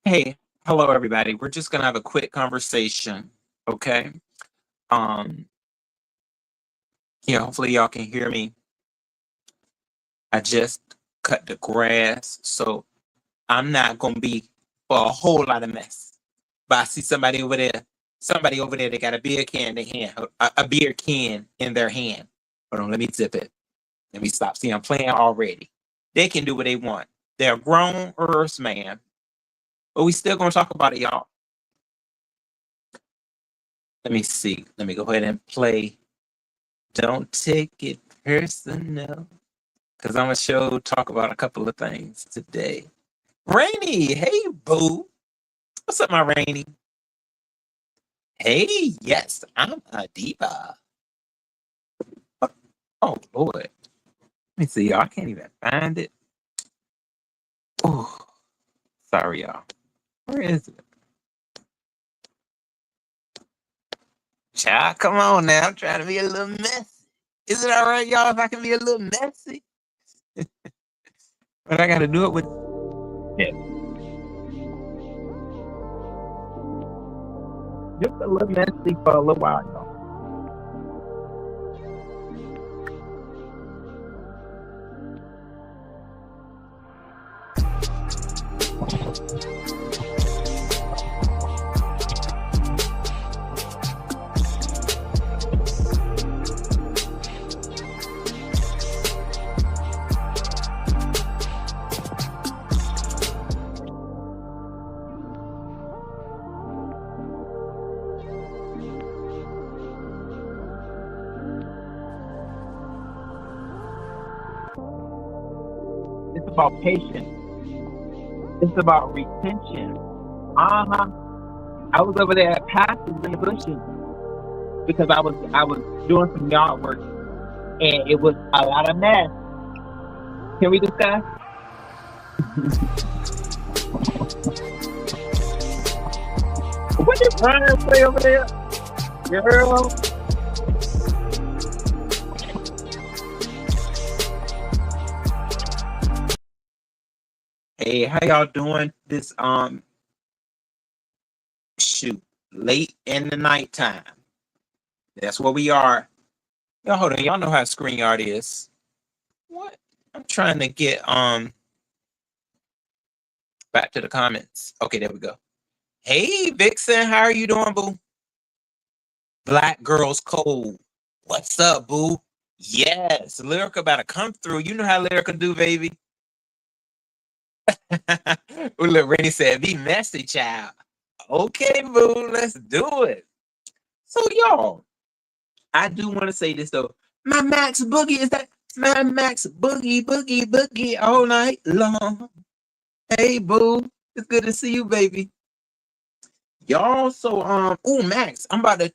Hey, hello everybody. We're just gonna have a quick conversation, okay? Um, hopefully y'all can hear me. I just cut the grass, so I'm not gonna be for a whole lot of mess. But I see somebody over there that got a beer can in their hand, a beer can in their hand. Hold on, let me zip it. Let me stop. See, I'm playing already. They can do what they want. They're grown earth man, but we still gonna talk about it, y'all. Let me see. Let me go ahead and play. Don't take it personal. Because I'm going to talk about a couple of things today. Rainy, hey, boo. What's up, my Rainy? Hey, yes, I'm a diva. Oh, Lord. Let me see, y'all. I can't even find it. Oh, sorry, y'all. Where is it? Child, come on now. I'm trying to be a little messy. Is it all right, y'all, if I can be a little messy? But I got to do it with. Yeah. Just a little messy for a little while, y'all. It's about patience. It's about retention. Uh-huh. I was over there at Pastors in the bushes because I was doing some yard work and it was a lot of mess. Can we discuss? What did Brian say over there? Girl. Hey, how y'all doing this shoot late in the nighttime? That's where we are. Y'all hold on, y'all know how StreamYard is. What? I'm trying to get back to the comments. Okay, there we go. Hey Vixen, how are you doing, boo? Black Girls Code. What's up, boo? Yes, Lyrica about to come through. You know how Lyrica do, baby. Look, Rennie said, be messy, child. Okay, boo, let's do it. So, y'all, I do want to say this, though. My Max Boogie is that my Max Boogie, Boogie, Boogie all night long. Hey, boo, it's good to see you, baby. Y'all, so, oh, Max, I'm about to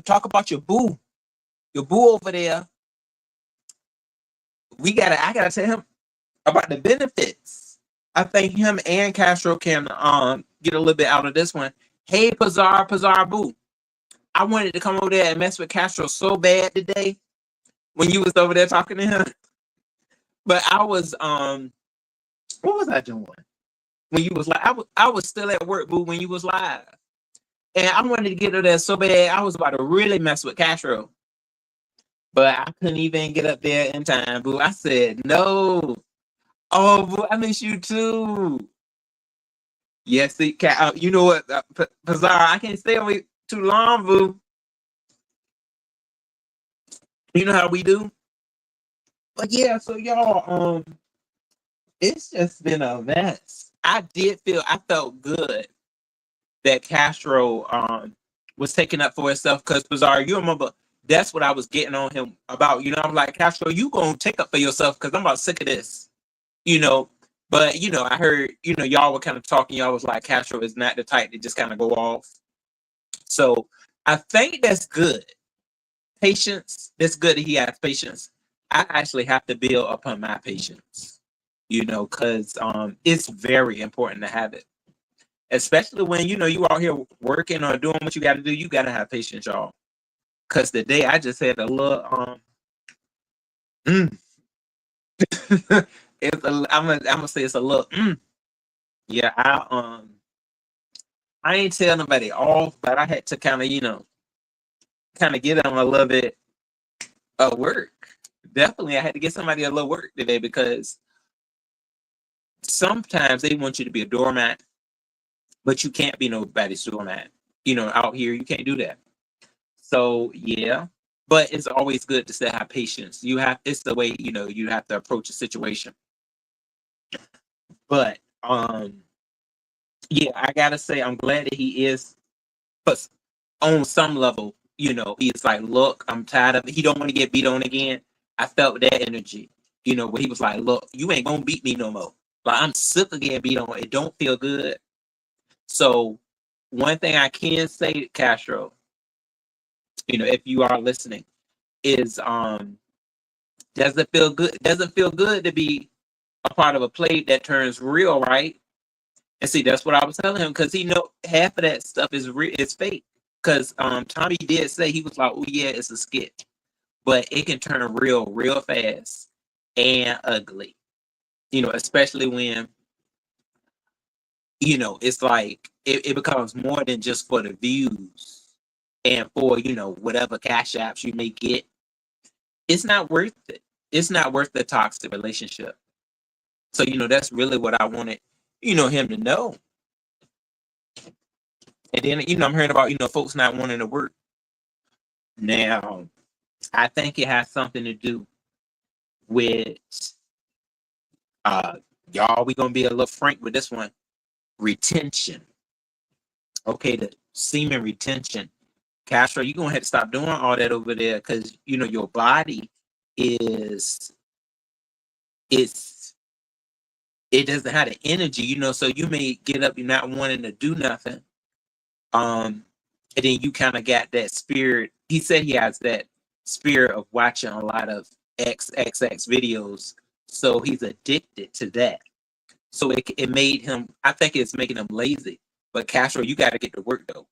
talk about your boo over there. I gotta tell him about the benefits. I think him and Castro can get a little bit out of this one. Hey, Pazar Boo. I wanted to come over there and mess with Castro so bad today when you was over there talking to him. But I was what was I doing? When you was I was still at work, Boo, when you was live. And I wanted to get over there so bad I was about to really mess with Castro. But I couldn't even get up there in time, Boo. I said no. Oh, Boo, I miss you too. Yes, see, you know what, Pazar, I can't stay over too long, Boo. You know how we do. But yeah, so y'all, it's just been a mess. I felt good that Castro was taking up for himself because Bizarre, you remember that's what I was getting on him about. You know, I'm like, Castro, you gonna take up for yourself because I'm about sick of this. You know, but I heard, y'all were kind of talking, y'all was like, Castro is not the type to just kind of go off. So I think that's good. Patience, that's good that he has patience. I actually have to build upon my patience, because it's very important to have it. Especially when you out here working or doing what you got to do, you got to have patience, y'all. Because today I just had a little I'm gonna say it's a little Yeah, I ain't tell nobody off, but I had to kind of, kind of get them a little bit of work. Definitely, I had to get somebody a little work today because sometimes they want you to be a doormat, but you can't be nobody's doormat. Out here, you can't do that. So yeah, but it's always good to still have patience. It's the way you have to approach a situation. But yeah, I gotta say I'm glad that he is, but on some level, he's like, look, I'm tired of it. He don't want to get beat on again. I felt that energy, where he was like, look, you ain't gonna beat me no more. Like I'm sick of getting beat on. It don't feel good. So one thing I can say, Castro, if you are listening, is doesn't feel good to be a part of a play that turns real, right? And see, that's what I was telling him because he know half of that stuff is fake. Because Tommy did say he was like, "Oh yeah, it's a skit," but it can turn real fast and ugly. Especially when it's like it becomes more than just for the views and for whatever cash apps you may get. It's not worth it. It's not worth the toxic relationship. So that's really what I wanted him to know. And then I'm hearing about folks not wanting to work. Now, I think it has something to do with uh y'all. We gonna be a little frank with this one. Retention. Okay, the semen retention. Castro, you're gonna have to stop doing all that over there because your body is it's it doesn't have the energy, so you may get up, you're not wanting to do nothing. And then you kind of got that spirit. He said he has that spirit of watching a lot of XXX videos. So he's addicted to that. So it made him, I think it's making him lazy. But Castro, you got to get to work though.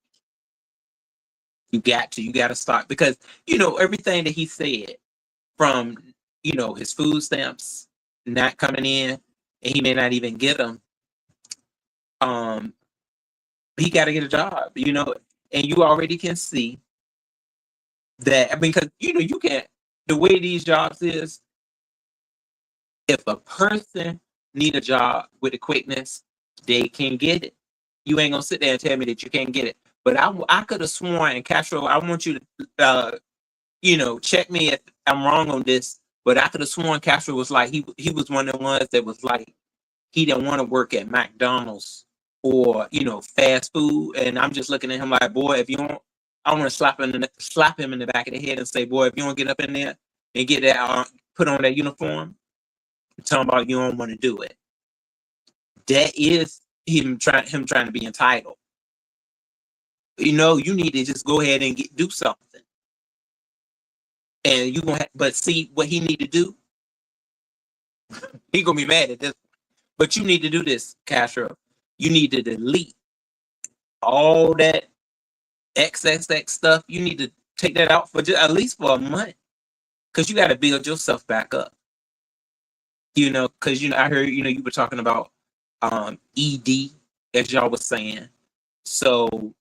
You got to start because, everything that he said from, his food stamps not coming in and he may not even get them. He got to get a job, and you already can see that. I mean, because you can't. The way these jobs is, if a person need a job with the quickness, they can get it. You ain't gonna sit there and tell me that you can't get it. But I could have sworn, and Castro, I want you to, check me if I'm wrong on this. But I could have sworn Castro was like he was one of the ones that was like he didn't want to work at McDonald's or fast food. And I'm just looking at him like, boy, if you don't, I want to slap him in the back of the head and say, boy, if you don't get up in there and get that put on that uniform, I'm talking about you don't want to do it. That is him trying to be entitled. You need to just go ahead and do something. And you gonna but see what he need to do. He gonna be mad at this. But you need to do this, Castro. You need to delete all that XXX stuff. You need to take that out for just at least for a month, because you got to build yourself back up. Because I heard you were talking about ED, as y'all was saying. So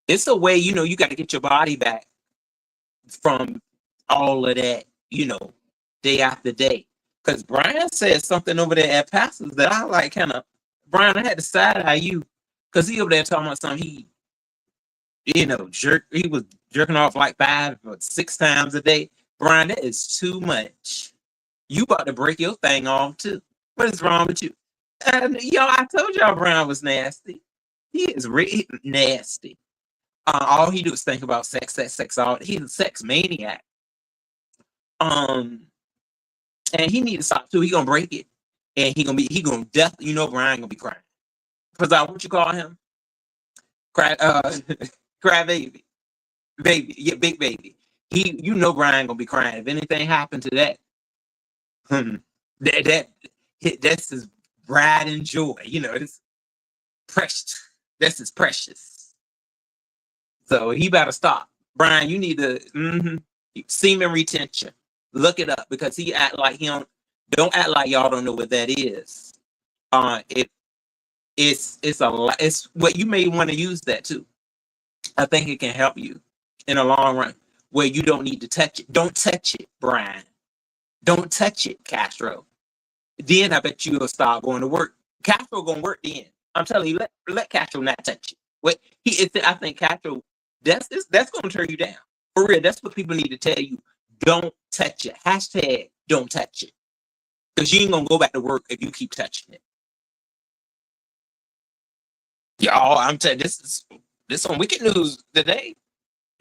it's a way you got to get your body back from all of that day after day. Because Brian said something over there at Pastors that I like kind of. Brian, I had to side eye you because he over there talking about something he was jerking off like 5 or 6 times a day. Brian, that is too much. You about to break your thing off too. What is wrong with you? And I told y'all Brian was nasty. He is really nasty. All he do is think about sex, sex, sex. He's a sex maniac. And he need to stop too. He gonna break it, and he gonna definitely Brian gonna be crying. Cause what you call him? Cry, cry baby, yeah, big baby. Brian gonna be crying if anything happened to that. That's his pride and joy. It's precious. That's his precious. So he better stop. Brian, you need to semen retention. Look it up because he act like he don't act like y'all don't know what that is. If it's a lot. It's what you may want to use that too. I think it can help you in the long run where you don't need to touch it. Don't touch it, Brian. Don't touch it, Castro. Then I bet you'll start going to work. Castro gonna work then. I'm telling you, let Castro not touch it. What he is, I think Castro, that's gonna turn you down. For real, that's what people need to tell you. Don't touch it. Hashtag don't touch it. Because you ain't gonna go back to work if you keep touching it. Y'all, I'm telling you, this on Wicked News today.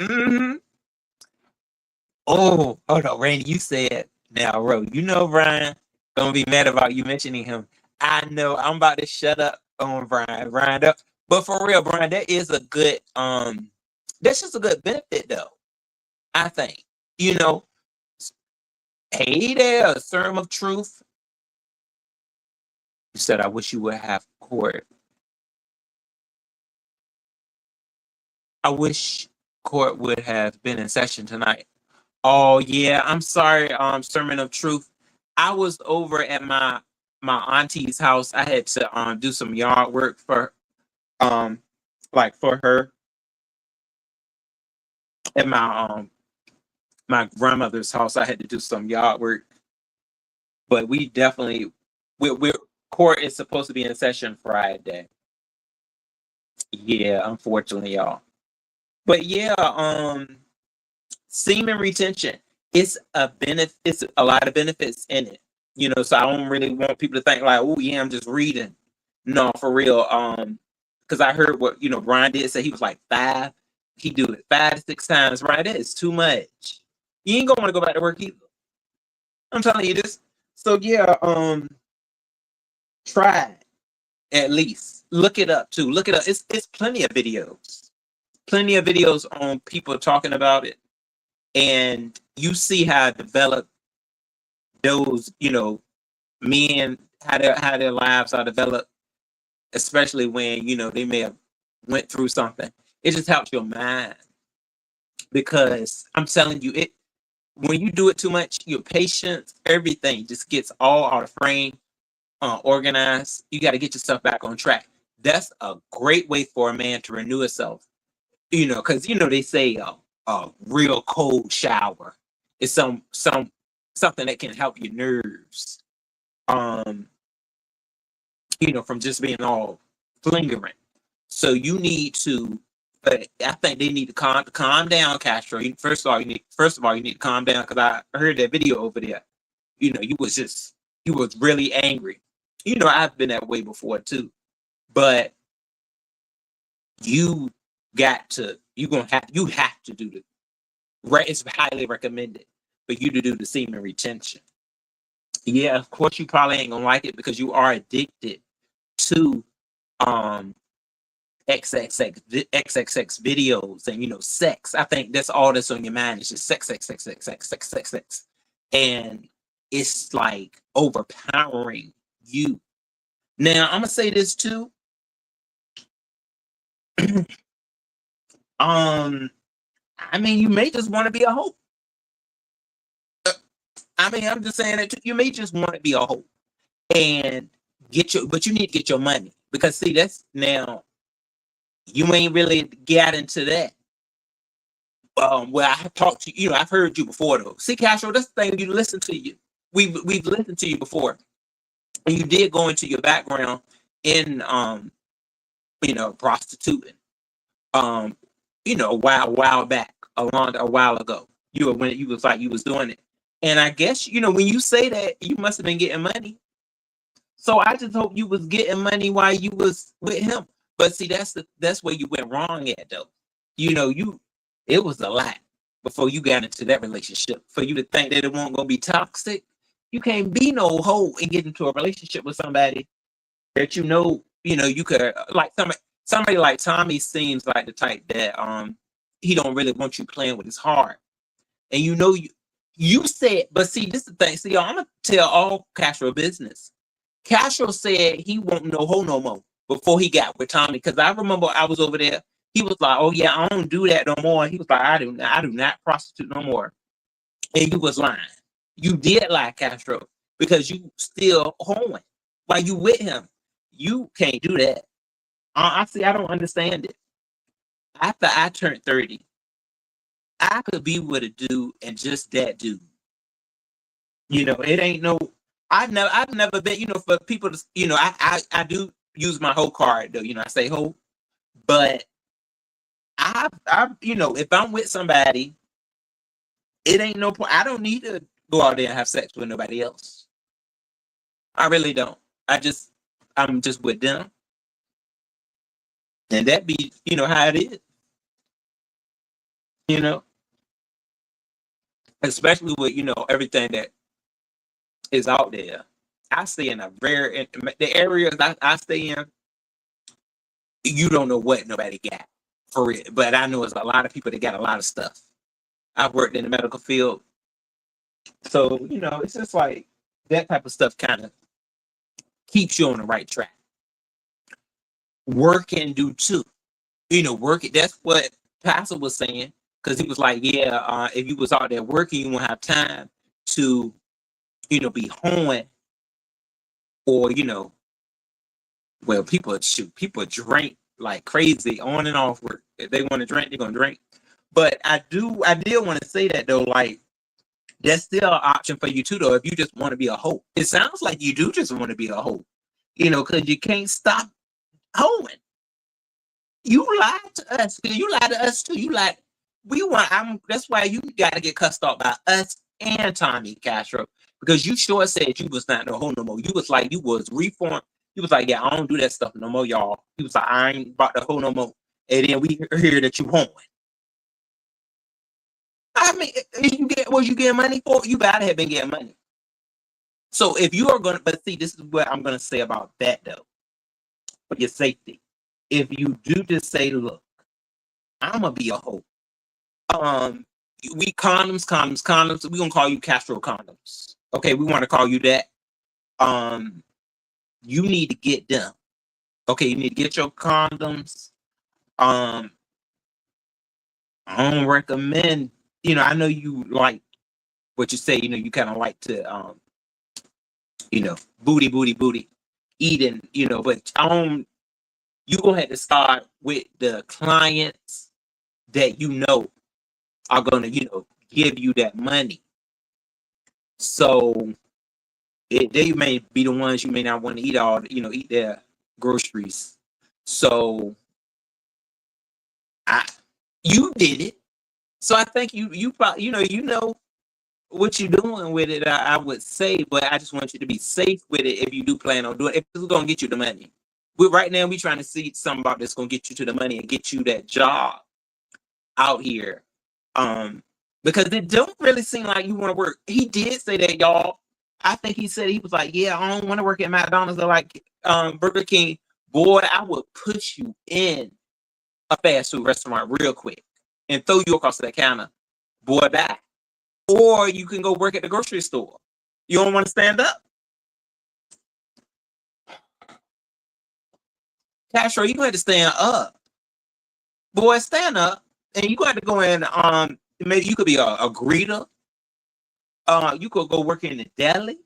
Mm-hmm. Oh, hold on, Randy. You said now, Ro. You know Brian gonna be mad about you mentioning him. I know. I'm about to shut up on Brian. Brian, but for real, Brian, that is a good that's just a good benefit though. I think. You know, hey there, a serum of truth. You said I wish you would have court. I wish court would have been in session tonight. Oh yeah, I'm sorry, sermon of truth. I was over at my auntie's house. I had to do some yard work for like for her at my grandmother's house. I had to do some yard work, but we definitely we court is supposed to be in session Friday. Yeah, unfortunately, y'all. But yeah, semen retention. It's a benefit. It's a lot of benefits in it. You know, so I don't really want people to think like, oh yeah, I'm just reading. No, for real. Because I heard what Brian did say he was like 5. He do it 5 to 6 times. Right, that is too much. You ain't gonna want to go back to work either. I'm telling you this. So yeah, try it at least. Look it up too. Look it up. It's plenty of videos. Plenty of videos on people talking about it. And you see how developed those, men, how their lives are developed, especially when, they may have went through something. It just helps your mind. Because I'm telling you, when you do it too much, your patience, everything just gets all out of frame, organized. You got to get yourself back on track. That's a great way for a man to renew himself. Because they say a real cold shower is something that can help your nerves. From just being all lingering. So you need to. But I think they need to calm down, Castro. First of all, you need to calm down because I heard that video over there. You was really angry. I've been that way before too. But you have to do the right. It's highly recommended for you to do the semen retention. Yeah, of course you probably ain't gonna like it because you are addicted to XXX videos and sex. I think that's all that's on your mind is just sex, sex, sex, sex, sex, sex, sex, sex. And it's like overpowering you. Now I'm gonna say this too. I mean, you may just want to be a hoe. I'm just saying that you may just want to be a hoe and but you need to get your money because see, that's now you ain't really got into that. Well, I talked to I've heard you before though. See, Castro, that's the thing. You listen to you. We've listened to you before, and you did go into your background in prostituting. A while back, a while ago. When you was like you was doing it, and I guess when you say that you must have been getting money. So I just hope you was getting money while you was with him. But see, that's where you went wrong at though. It was a lot before you got into that relationship. For you to think that it wasn't gonna be toxic, you can't be no hoe and get into a relationship with somebody that you could like somebody like Tommy seems like the type that he don't really want you playing with his heart. And you said, but see, this is the thing. See, I'm gonna tell all Castro business. Castro said he won't no hoe no more before he got with Tommy. Because I remember I was over there. He was like, "Oh yeah, I don't do that no more." He was like, I do not prostitute no more." And you was lying. You did lie, Castro, because you still hoeing while you with him. You can't do that. I see. I don't understand it. After I turned 30, I could be with a dude and just that dude. It ain't no. I've never been. For people to. I do use my whole card though. I say whole, but if I'm with somebody, it ain't no point. I don't need to go out there and have sex with nobody else. I really don't. I'm just with them, and that be how it is. You know, especially with everything that is out there. I stay in the areas I stay in. You don't know what nobody got for it, but I know it's a lot of people that got a lot of stuff. I've worked in the medical field, so it's just like that type of stuff kind of keeps you on the right track. Work can do too. Work. That's what Pastor was saying, because he was like, yeah, if you was out there working, you won't have time to, be hoeing, or well, people drink like crazy on and off work. If they want to drink, they're gonna drink. But I did want to say that though, like that's still an option for you too, though, if you just want to be a hoe. It sounds like you do just want to be a hoe, because you can't stop hoeing. You lied to us. You lied to us too. You lied. That's why you got to get cussed off by us and Tommy Castro, because you sure said you was not no hoe no more. You was like you was reformed. You was like, yeah, I don't do that stuff no more, y'all. He was like, I ain't about the hoe no more. And then we hear that you hoeing. I mean, was you getting money for it? You gotta have been getting money. So if you are gonna, but see, this is what I'm gonna say about that though, for your safety. If you do just say, look, I'm gonna be a hoe. We condoms. We gonna call you Castro condoms. Okay, we want to call you that. You need to get them. Okay, you need to get your condoms. I don't recommend. I know you like what you say. You kind of like to, booty, eating. But you gonna have to start with the clients that are gonna, give you that money. So they may be the ones you may not want to eat their groceries. So you did it. So I think you probably, what you're doing with it. I would say, but I just want you to be safe with it if you do plan on doing it. If it's gonna get you the money. Right now we trying to see something about this gonna get you to the money and get you that job out here. Because it don't really seem like you want to work. He did say that, y'all. I think he said, he was like, yeah, I don't want to work at McDonald's or like Burger King. Boy, I would put you in a fast food restaurant real quick and throw you across that counter. Boy, bye. Or you can go work at the grocery store. You don't want to stand up? Castro, you going to stand up. Boy, stand up. And you got to go in, maybe you could be a greeter. You could go work in the deli.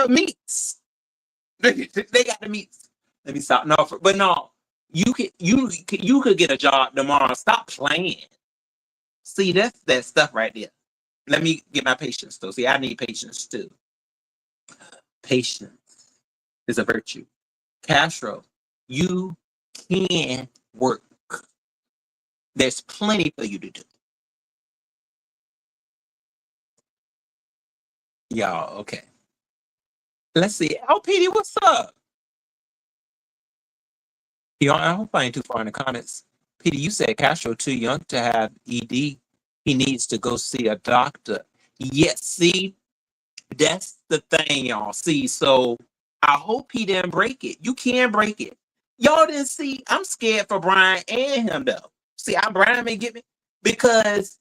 Meats. They got the meats. Let me stop. No, but no, you could get a job tomorrow. Stop playing. See, that's that stuff right there. Let me get my patience though. See, I need patience too. Patience is a virtue. Castro, you can work. There's plenty for you to do. Y'all, okay. Let's see. Oh, Petey, what's up? I hope I ain't too far in the comments. Peter, you said Castro too young to have ED. He needs to go see a doctor. Yes, see, that's the thing, y'all. See, so I hope he didn't break it. You can break it. Y'all didn't see. I'm scared for Brian and him though. See, Brian may get me because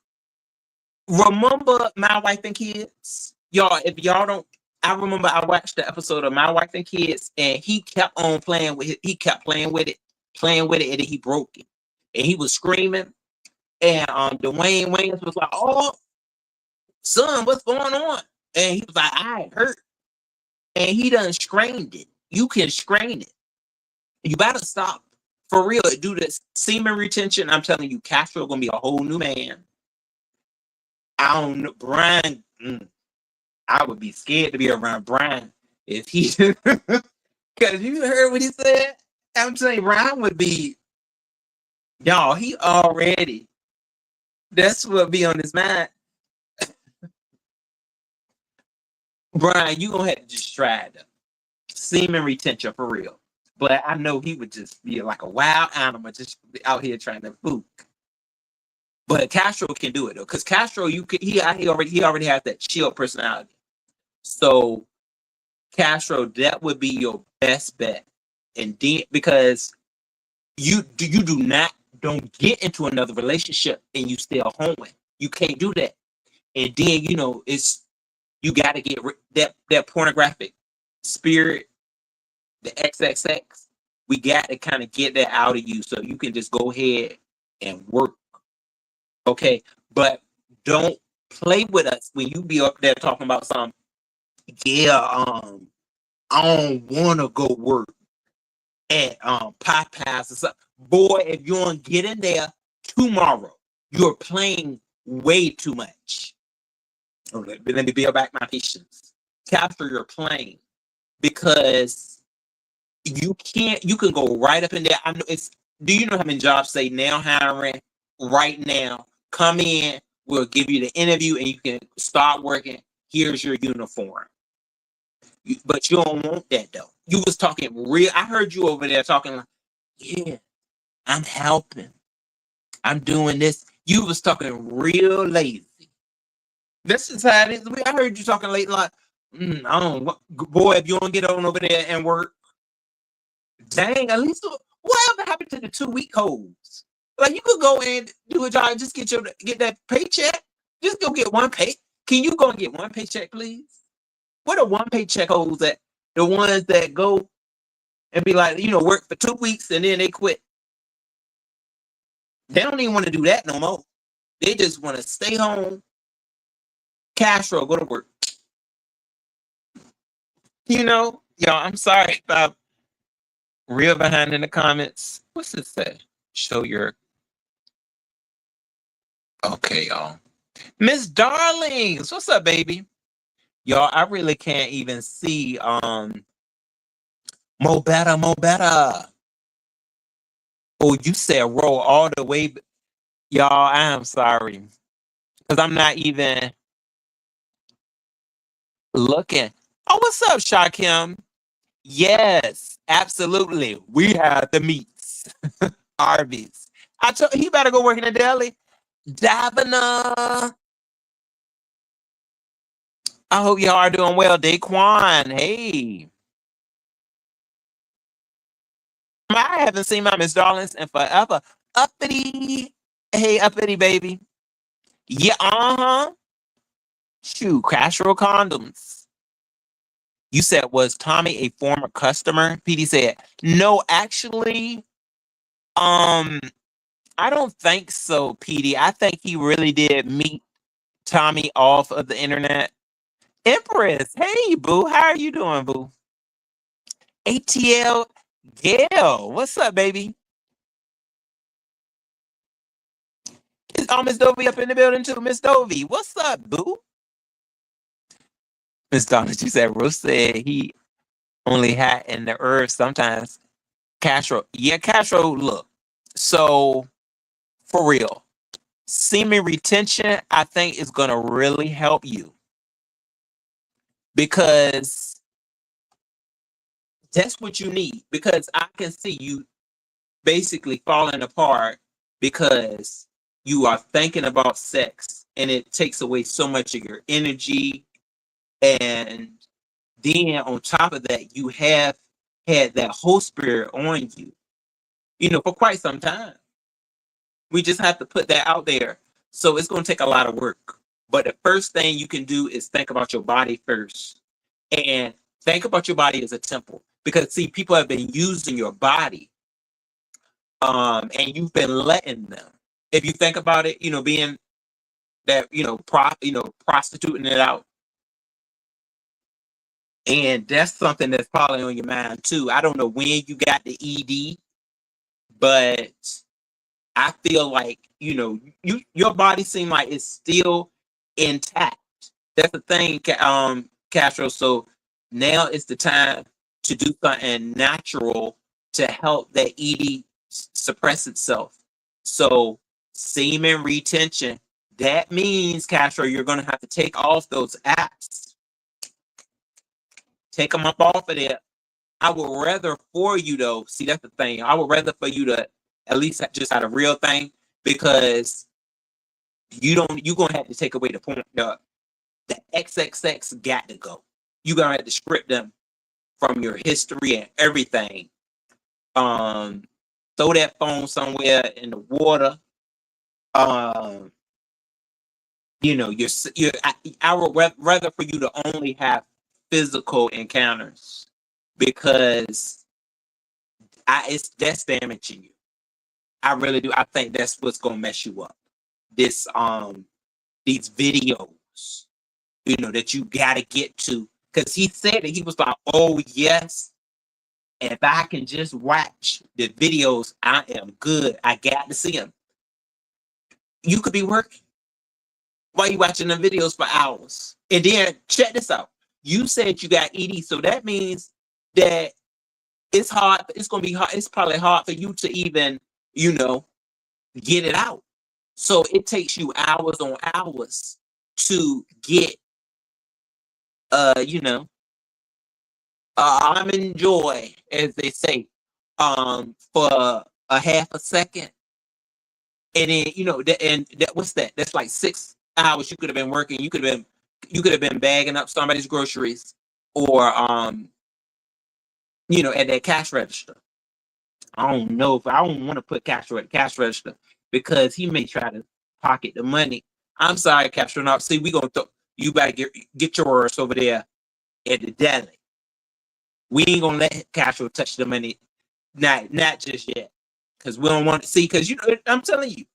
remember My Wife and Kids, y'all. If y'all don't, I remember I watched the episode of My Wife and Kids, and he kept on playing with it. He kept playing with it, and then he broke it, and he was screaming. And Dwayne Wayans was like, "Oh, son, what's going on?" And he was like, "I hurt," and he done strained it. you can strain it. You better stop. For real, do this semen retention. I'm telling you, Castro gonna be a whole new man. I don't know, Brian. I would be scared to be around Brian if he, because you heard what he said. I'm saying Brian would be, y'all. He already. That's what be on his mind. Brian, you gonna have to just try it. Semen retention for real. But I know he would just be like a wild animal, just out here trying to fool. But Castro can do it though, because Castro, he already has that chill personality. So Castro, that would be your best bet, and then because you do not don't get into another relationship and you still home. You can't do that, and then it's you got to get that pornographic spirit, the XXX. We got to kind of get that out of you so you can just go ahead and work. Okay, but don't play with us when you be up there talking about something. Yeah, I don't want to go work at Popeyes or something. Boy, if you don't get in there tomorrow, you're playing way too much. Okay, let me build back my patience. Capture your plane because you can go right up in there. I know do you know how many jobs say now hiring right now? Come in, we'll give you the interview and you can start working. Here's your uniform. But you don't want that though. You was talking real. I heard you over there talking like, yeah, I'm helping. I'm doing this. You was talking real lazy. This is how it is. I heard you talking late like, I don't, boy, if you don't get on over there and work, dang, at least whatever happened to the 2-week holds? Like you could go and do a job and just get that paycheck. Just go get one pay. Can you go and get one paycheck, please? What are one paycheck holds at? The ones that go and be like, work for 2 weeks and then they quit. They don't even want to do that no more. They just want to stay home, Castro, go to work. Y'all, I'm sorry if I'm real behind in the comments. What's this say? Show your. Okay, y'all. Miss Darlings, what's up, baby? Y'all, I really can't even see. Mo better. Oh, you said roll all the way. Y'all, I am sorry. Because I'm not even looking. Oh, what's up, Shakim? Yes, absolutely. We have the meats. Arby's. I told he better go work in the deli. Davina. I hope y'all are doing well. Daquan. Hey. I haven't seen my Miss Darlings in forever. Uppity. Hey, uppity, baby. Yeah, uh-huh. Shoot, Castro condoms. You said, was Tommy a former customer? PD said, no, actually, I don't think so, PD. I think he really did meet Tommy off of the internet. Empress, hey, boo. How are you doing, boo? ATL Gail, what's up, baby? Is Miss Dovey up in the building too? Miss Dovey, what's up, boo? Miss Donna, she said, Rose said he only had in the earth sometimes. Castro, yeah, Castro, look. So, for real, semen retention, I think, is going to really help you because that's what you need. Because I can see you basically falling apart because you are thinking about sex and it takes away so much of your energy. And then on top of that, you have had that whole spirit on you, for quite some time. We just have to put that out there. So it's going to take a lot of work. But the first thing you can do is think about your body first. And think about your body as a temple. Because, see, people have been using your body and you've been letting them. If you think about it, being that, prostituting it out. And that's something that's probably on your mind too. I don't know when you got the ED, but I feel like, your body seems like it's still intact. That's the thing, Castro. So now is the time to do something natural to help that ED suppress itself. So semen retention, that means, Castro, you're going to have to take off those apps. Take them up off of there. I would rather for you, though, see, that's the thing. I would rather for you to at least just have a real thing, because you're going to have to take away the point. The XXX got to go. You're going to have to strip them from your history and everything. Throw that phone somewhere in the water. I would rather for you to only have physical encounters, because that's damaging you. I really do. I think that's what's gonna mess you up. These videos, that you gotta get to, because he said that he was like, oh yes, if I can just watch the videos, I am good. I got to see them. You could be working while you watching the videos for hours. And then check this out. You said you got ED, so that means that it's hard. It's gonna be hard. It's probably hard for you to even, get it out. So it takes you hours on hours to get, I'm in joy, as they say, for a half a second. And then, what's that? That's like 6 hours you could have been working. You could have been bagging up somebody's groceries, or at that cash register. I don't know if I don't want to put Castro at the cash register, because he may try to pocket the money. I'm sorry, Castro. Now, see, you better get yours over there at the deli. We ain't gonna let Castro touch the money, not just yet, because we don't want to see. Because I'm telling you,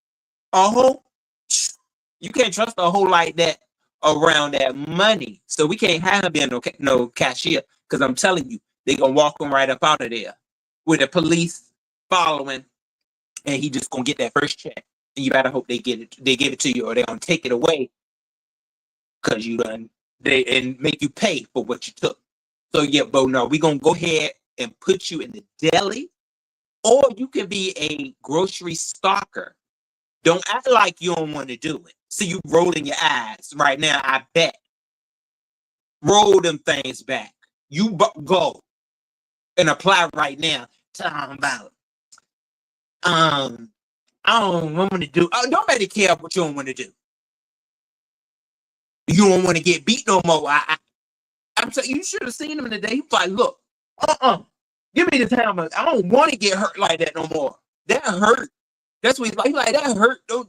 you can't trust a whole like that around that money. So we can't have him being no cashier, because I'm telling you, they gonna walk him right up out of there with the police following, and he just gonna get that first check. And you better hope they give it to you, or they're gonna take it away, because and make you pay for what you took. So yeah, but no, we're gonna go ahead and put you in the deli, or you can be a grocery stalker. Don't act like you don't want to do it. See you rolling your eyes right now, I bet. Roll them things back. You go and apply right now. Talking about, I don't want to do. Nobody care what you don't want to do. You don't want to get beat no more. I'm saying, you should have seen him today. He was like, look, give me the hammer. I don't want to get hurt like that no more. That hurt. That's what he's like. He's like, that hurt. Don't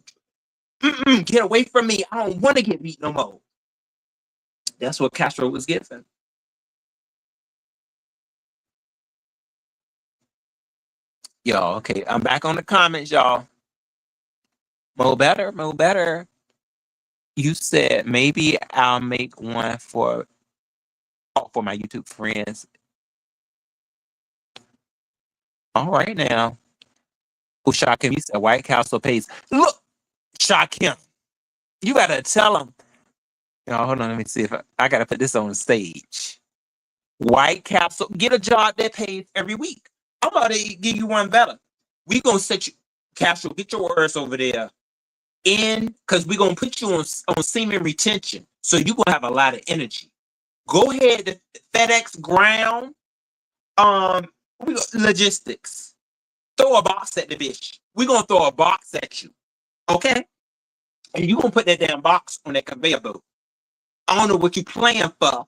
get away from me. I don't want to get beat no more. That's what Castro was getting. Y'all, okay. I'm back on the comments, y'all. Mo better. You said maybe I'll make one for my YouTube friends. All right now. Who shock him? He said White Castle pays. Look, shock him. You gotta tell him. Y'all, hold on. Let me see if I gotta put this on the stage. White Castle, get a job that pays every week. I'm about to give you one better. We gonna set you, Castro, get your words over there because we're gonna put you on semen retention, so you're gonna have a lot of energy. Go ahead to FedEx ground, logistics. Throw a box at the bitch. We're gonna throw a box at you, okay? And you're gonna put that damn box on that conveyor belt. I don't know what you plan for.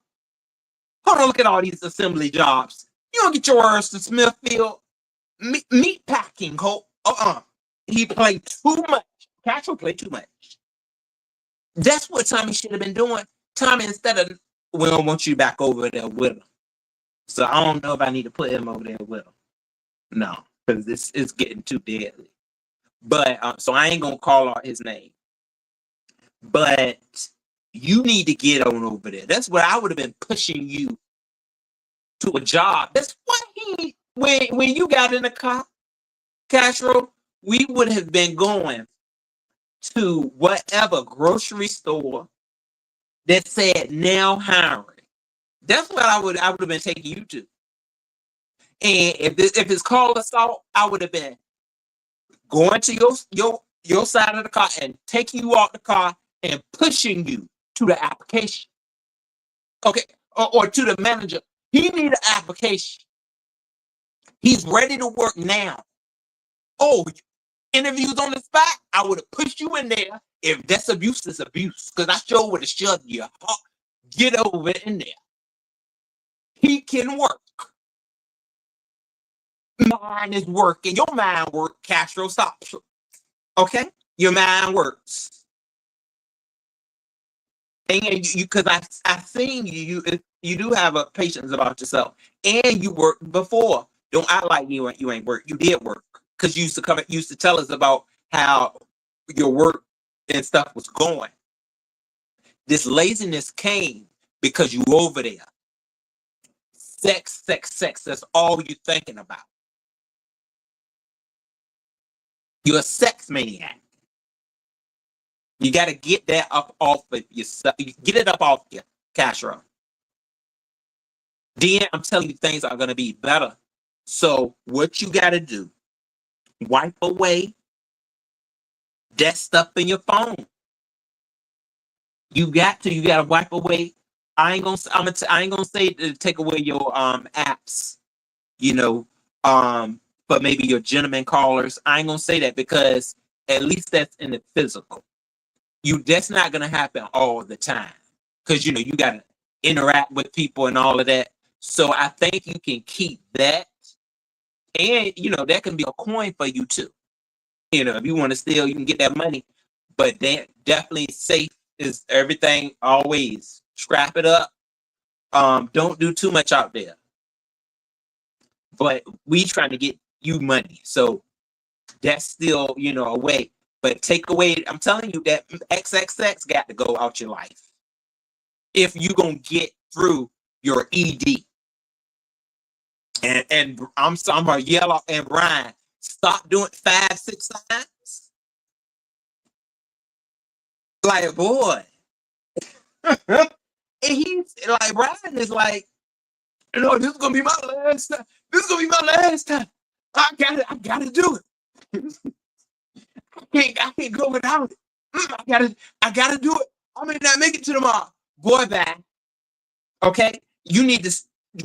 Hold on, look at all these assembly jobs. You don't get your words to Smithfield. Meat packing, Hope. He played too much. Castro played too much. That's what Tommy should have been doing. Tommy, instead of, we don't want you back over there with him. So I don't know if I need to put him over there with him. No, because this is getting too deadly. But so I ain't gonna call out his name. But you need to get on over there. That's what I would have been pushing you to a job. That's what when you got in the car, Castro, we would have been going to whatever grocery store that said now hiring. That's what I would have been taking you to. And if it's called assault, I would have been going to your side of the car and taking you out the car and pushing you to the application. Okay, or to the manager. He need an application. He's ready to work now. Oh, interviews on the spot. I would have pushed you in there. If that's abuse, it's abuse. Because I sure would have shoved you. Get over in there. He can work. Mine is working. Your mind work, Castro. Stop. Okay? Your mind works. And you because I seen you do have a patience about yourself. And you worked before. Don't act like you ain't work. You did work. Because you used to tell us about how your work and stuff was going. This laziness came because you over there. Sex. That's all you're thinking about. You're a sex maniac. You got to get that up off of yourself. Get it up off you, Castro. Then I'm telling you, things are going to be better. So what you got to do, wipe away that stuff in your phone. You got to wipe away. I ain't gonna say to take away your apps, but maybe your gentleman callers. I ain't gonna say that because at least that's in the physical. That's not gonna happen all the time because you gotta interact with people and all of that. So I think you can keep that, and that can be a coin for you too. If you want to steal, you can get that money, but that definitely safe is everything. Always scrap it up. Don't do too much out there. But we trying to get you money, so that's still a way. But take away, I'm telling you that XXX got to go out your life if you gonna get through your ED. And I'm gonna yell out and Brian, stop doing 5-6 times. Like boy, and he's like Brian is like, this is gonna be my last time. This is gonna be my last time. I gotta do it. I can't go without it. I gotta do it. I may not make it to tomorrow. Boy, back. Okay? You need to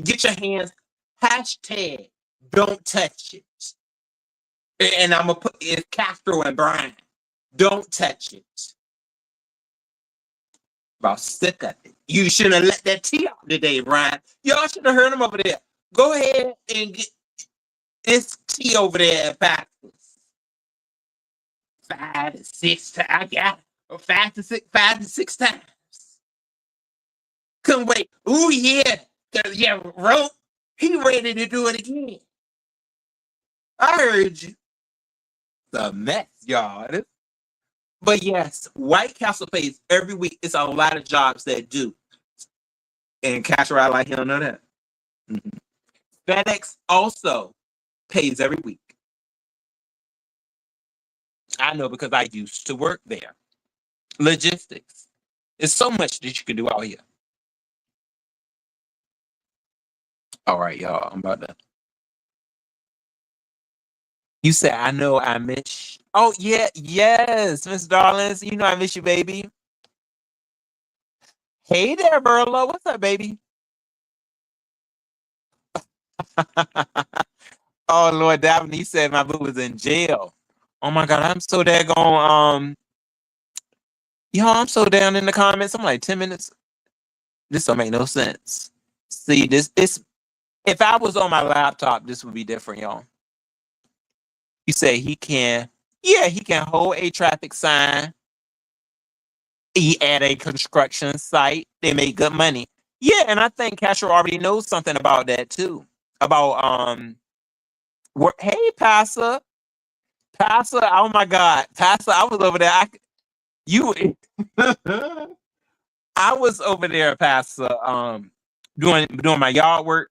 get your hands, hashtag, don't touch it. And I'm gonna put it Castro and Brian. Don't touch it. About sick of it. You shouldn't have let that tea out today, Brian. Y'all should have heard him over there. Go ahead and get this tea over there at Baxter's. 5-6 times. I got it. 5-6 times. Couldn't wait. Ooh, yeah. Yeah, Rope. He ready to do it again. I heard you. It's a mess, y'all. But yes, White Castle pays every week. It's a lot of jobs that do. And Castro, I like him know that. Mm-hmm. FedEx also pays every week. I know because I used to work there. Logistics. There's so much that you can do out here. All right, y'all. I'm about to. You said, I know I miss. Oh, yeah. Yes, Miss Darlings. I miss you, baby. Hey there, Berla. What's up, baby? Oh, Lord Daphne said my boo was in jail. Oh, my God. I'm so daggone. I'm so down in the comments. I'm like 10 minutes. This don't make no sense. See, if I was on my laptop, this would be different, y'all. You say he can hold a traffic sign. He at a construction site. They make good money. Yeah, and I think Castro already knows something about that too. About hey Pastor. Oh my God. Pastor, I was over there. I was over there, Pastor, doing my yard work.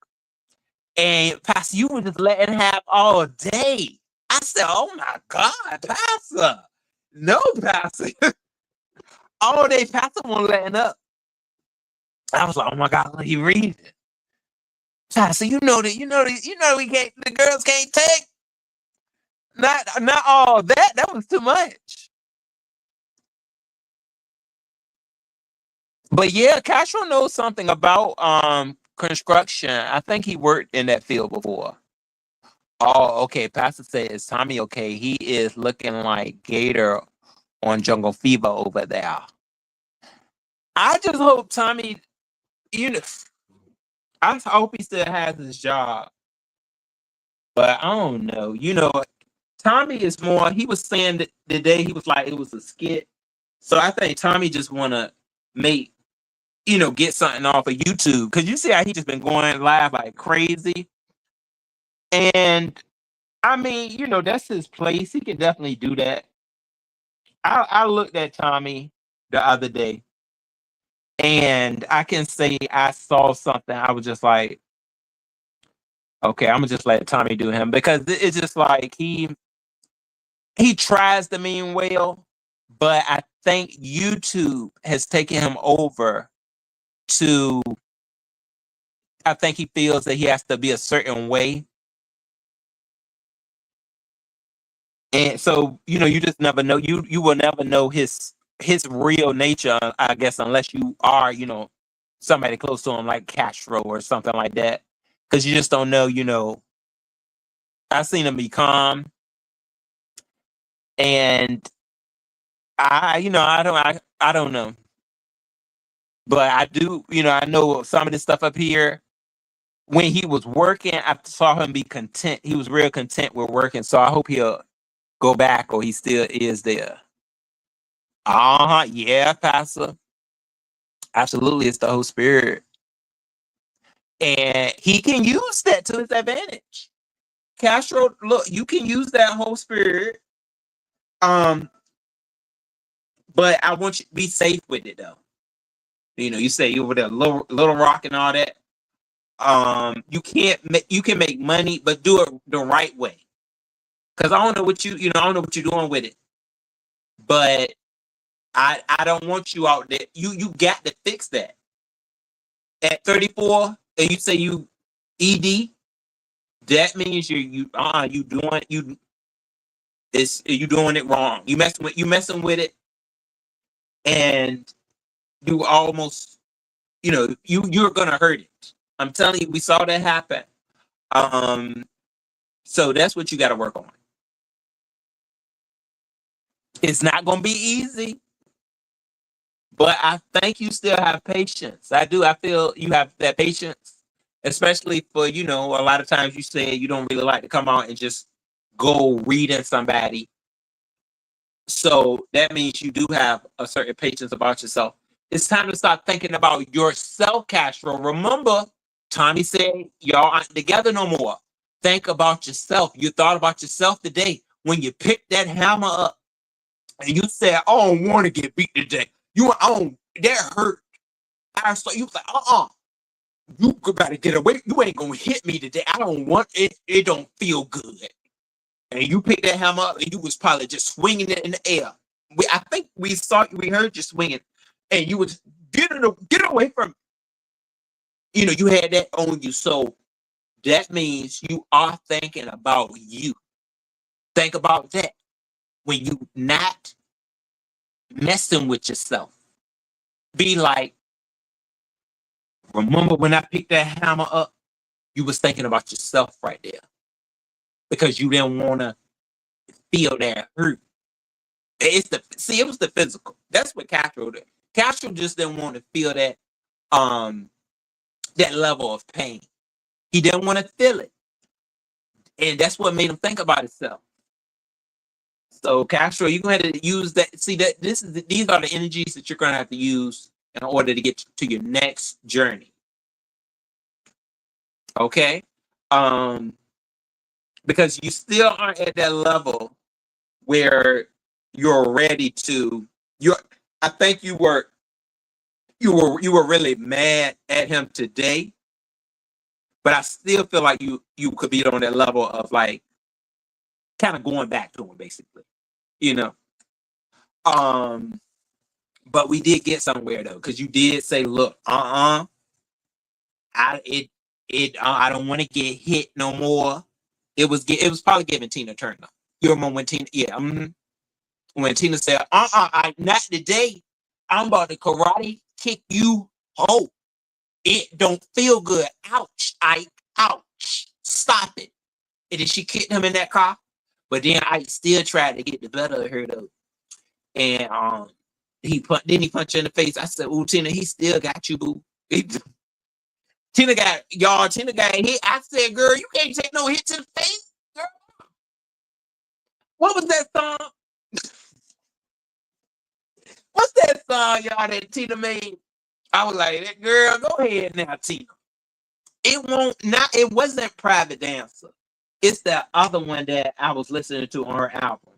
And Pastor, you were just letting have all day. I said, oh my God, Pastor. No, Pastor. All day, Pastor wasn't letting up. I was like, oh my God, let you read it. Pastor, we can't, the girls can't take. Not all that. That was too much. But yeah, Castro knows something about construction. I think he worked in that field before. Oh, okay. Pastor said, is Tommy okay? He is looking like Gator on Jungle Fever over there. I just hope Tommy, you know, I hope he still has his job. But I don't know. Tommy is more, he was saying that the day he was like, it was a skit. So I think Tommy just want to make, get something off of YouTube. Because you see how he just been going live like crazy. And I mean, that's his place. He can definitely do that. I looked at Tommy the other day, and I can say I saw something. I was just like, okay, I'm gonna just let Tommy do him because it's just like he tries to mean well, but I think YouTube has taken him over to. I think he feels that he has to be a certain way. And so, you just never know. You will never know his real nature, I guess, unless you are, somebody close to him like Castro or something like that. Because you just don't know. I've seen him be calm, and I don't know, but I do, I know some of this stuff up here. When he was working, I saw him be content. He was real content with working. So I hope he'll go back, or he still is there. Yeah, Pastor. Absolutely, it's the Holy Spirit. And he can use that to his advantage. Castro, look, you can use that Holy Spirit. But I want you to be safe with it though. You say you over there, little rock and all that. You can make money, but do it the right way. Cause I don't know what I don't know what you're doing with it. But I don't want you out there. You got to fix that. At 34, and you say you ED, that means you doing it wrong. You messing with it, and you almost you're gonna hurt it. I'm telling you, we saw that happen. So that's what you got to work on. It's not gonna be easy, but I think you still have patience. I do. I feel you have that patience, especially for a lot of times you say you don't really like to come out and just go reading somebody. So that means you do have a certain patience about yourself. It's time to start thinking about yourself, Castro. Remember, Tommy said y'all aren't together no more. Think about yourself. You thought about yourself today when you picked that hammer up and you said, I don't want to get beat today. That hurt. I saw you like, you gotta get away. You ain't gonna hit me today. I don't want it. It don't feel good. And you picked that hammer up and you was probably just swinging it in the air. I think we heard you swinging, and you was get away from. You had that on you, so that means you are thinking about you. Think about that when you not messing with yourself. Be like, remember when I picked that hammer up? You was thinking about yourself right there because you didn't want to feel that hurt. It was the physical. That's what Castro did. Castro just didn't want to feel that level of pain. He didn't want to feel it. And that's what made him think about himself. So Castro, you're going to have to use that. See that these are the energies that you're going to have to use in order to get to your next journey. Okay? Because you still aren't at that level where you're ready to I think you were really mad at him today, but I still feel like you could be on that level of like kind of going back to him, basically. You know. Um, but we did get somewhere though, because you did say, "Look, I it it I don't want to get hit no more." It was probably giving Tina Turner. You remember when Tina? Yeah, when Tina said, I not today. I'm about to karate kick you. Oh, it don't feel good. Ouch! Ouch! Stop it!" And then she kicked him in that car. But then I still tried to get the better of her though, and he punched her in the face. I said, "Ooh, Tina, he still got you, boo." Tina got hit. I said, "Girl, you can't take no hit to the face, girl." What was that song? What's that song, y'all, that Tina made? I was like, "Girl, go ahead now, Tina." It wasn't Private Dancer. It's that other one that I was listening to on her album.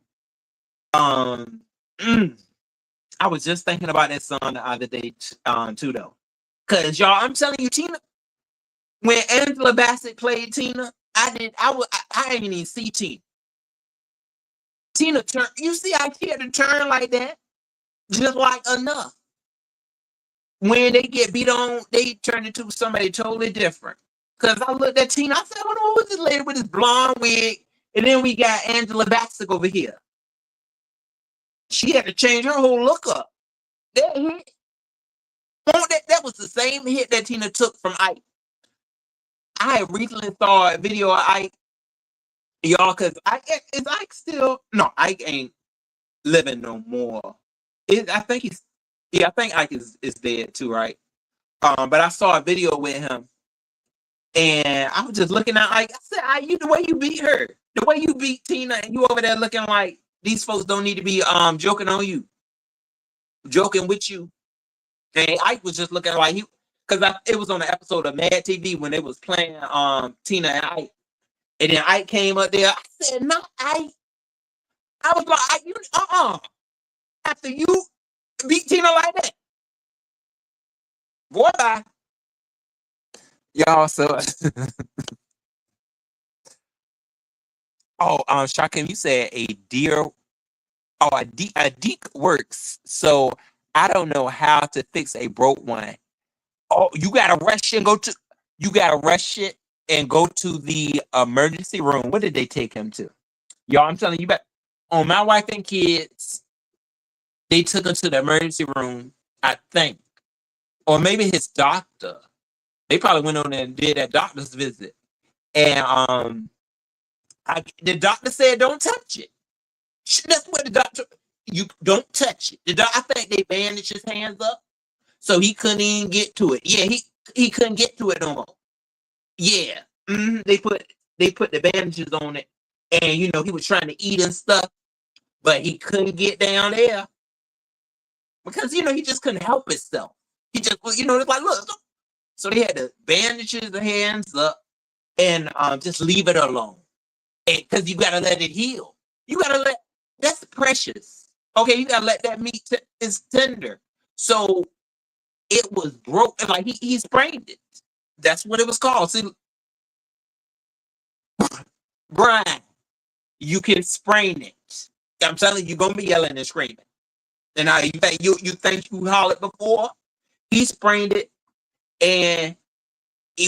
Um, mm, I was just thinking about that song the other day, too, though. Cause y'all, I'm telling you, Tina, when Angela Bassett played Tina, I didn't even see Tina. Tina turn. You see how she had to turn like that, just like enough. When they get beat on, they turn into somebody totally different. Cause I looked at Tina, I said, "What was this lady with this blonde wig?" And then we got Angela Bassett over here. She had to change her whole look up. That hit, that was the same hit that Tina took from Ike. I had recently saw a video of Ike, y'all, cause is Ike still? No, Ike ain't living no more. I think he's, yeah, I think Ike is dead too, right? But I saw a video with him, and I was just looking at Ike. I said, "You the way you beat her, the way you beat Tina, and you over there looking like these folks don't need to be joking on you, joking with you." And Ike was just looking like he, because it was on an episode of Mad TV when they was playing Tina and Ike, and then Ike came up there. I said, "No, Ike." I was like, "Ike, you after you beat Tina like that, boy, bye." Y'all, so Shakim, you said a deer. Oh, a deek works. So I don't know how to fix a broke one. Oh, you gotta rush and go to. You gotta rush it and go to the emergency room. What did they take him to? Y'all, I'm telling you, but on my wife and kids, they took him to the emergency room. I think, or maybe his doctor. They probably went on there and did that doctor's visit, and the doctor said, "Don't touch it." That's what the doctor. You don't touch it. I think they bandaged his hands up, so he couldn't even get to it. Yeah, he couldn't get to it no more. Yeah, they put the bandages on it, and he was trying to eat and stuff, but he couldn't get down there because he just couldn't help himself. He just it's like, look. So they had to bandage his hands up and just leave it alone, because you gotta let it heal. You gotta let That's precious. Okay, you gotta let that meat is tender. So it was broke, like he sprained it. That's what it was called. See, Brian, you can sprain it. I'm telling you, you're gonna be yelling and screaming. And now you think you hollered before? He sprained it, and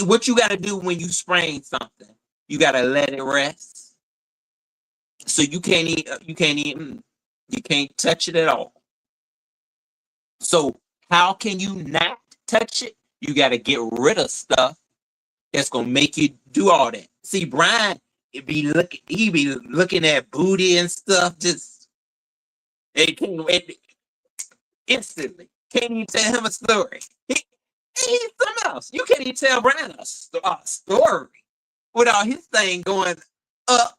what you gotta do when you sprain something, you gotta let it rest. So you can't touch it at all. So how can you not touch it? You got to get rid of stuff that's gonna make you do all that. See, Brian, he be looking at booty and stuff. Just instantly can't even tell him a story. He's something else. You can't even tell Brian a story without his thing going up.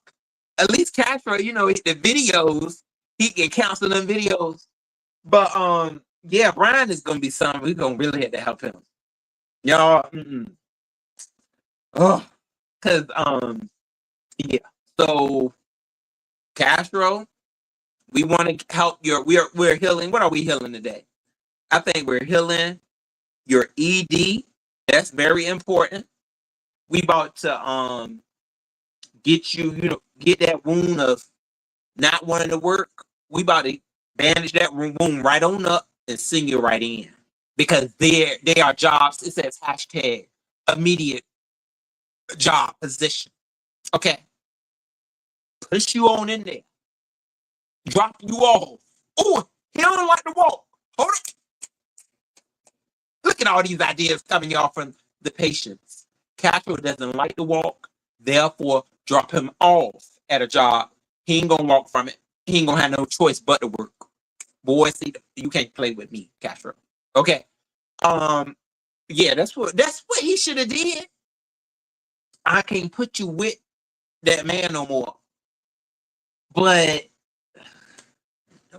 At least Castro, the videos, he can counsel them videos. But yeah, Brian is gonna be something. We're gonna really have to help him, y'all. Oh, cause yeah. So Castro, we want to help we're healing. What are we healing today? I think we're healing your ED. That's very important. We about to get you, get that wound of not wanting to work. We about to bandage that wound right on up and send you right in. Because they are jobs. It says hashtag immediate job position. Okay. Push you on in there. Drop you off. Oh, he don't like to walk. Hold it. Look at all these ideas coming y'all from the patients. Castro doesn't like to walk, therefore drop him off at a job. He ain't gonna walk from it. He ain't gonna have no choice but to work. Boy, see, you can't play with me, Castro. Okay. Yeah, that's what he should have did. I can't put you with that man no more. But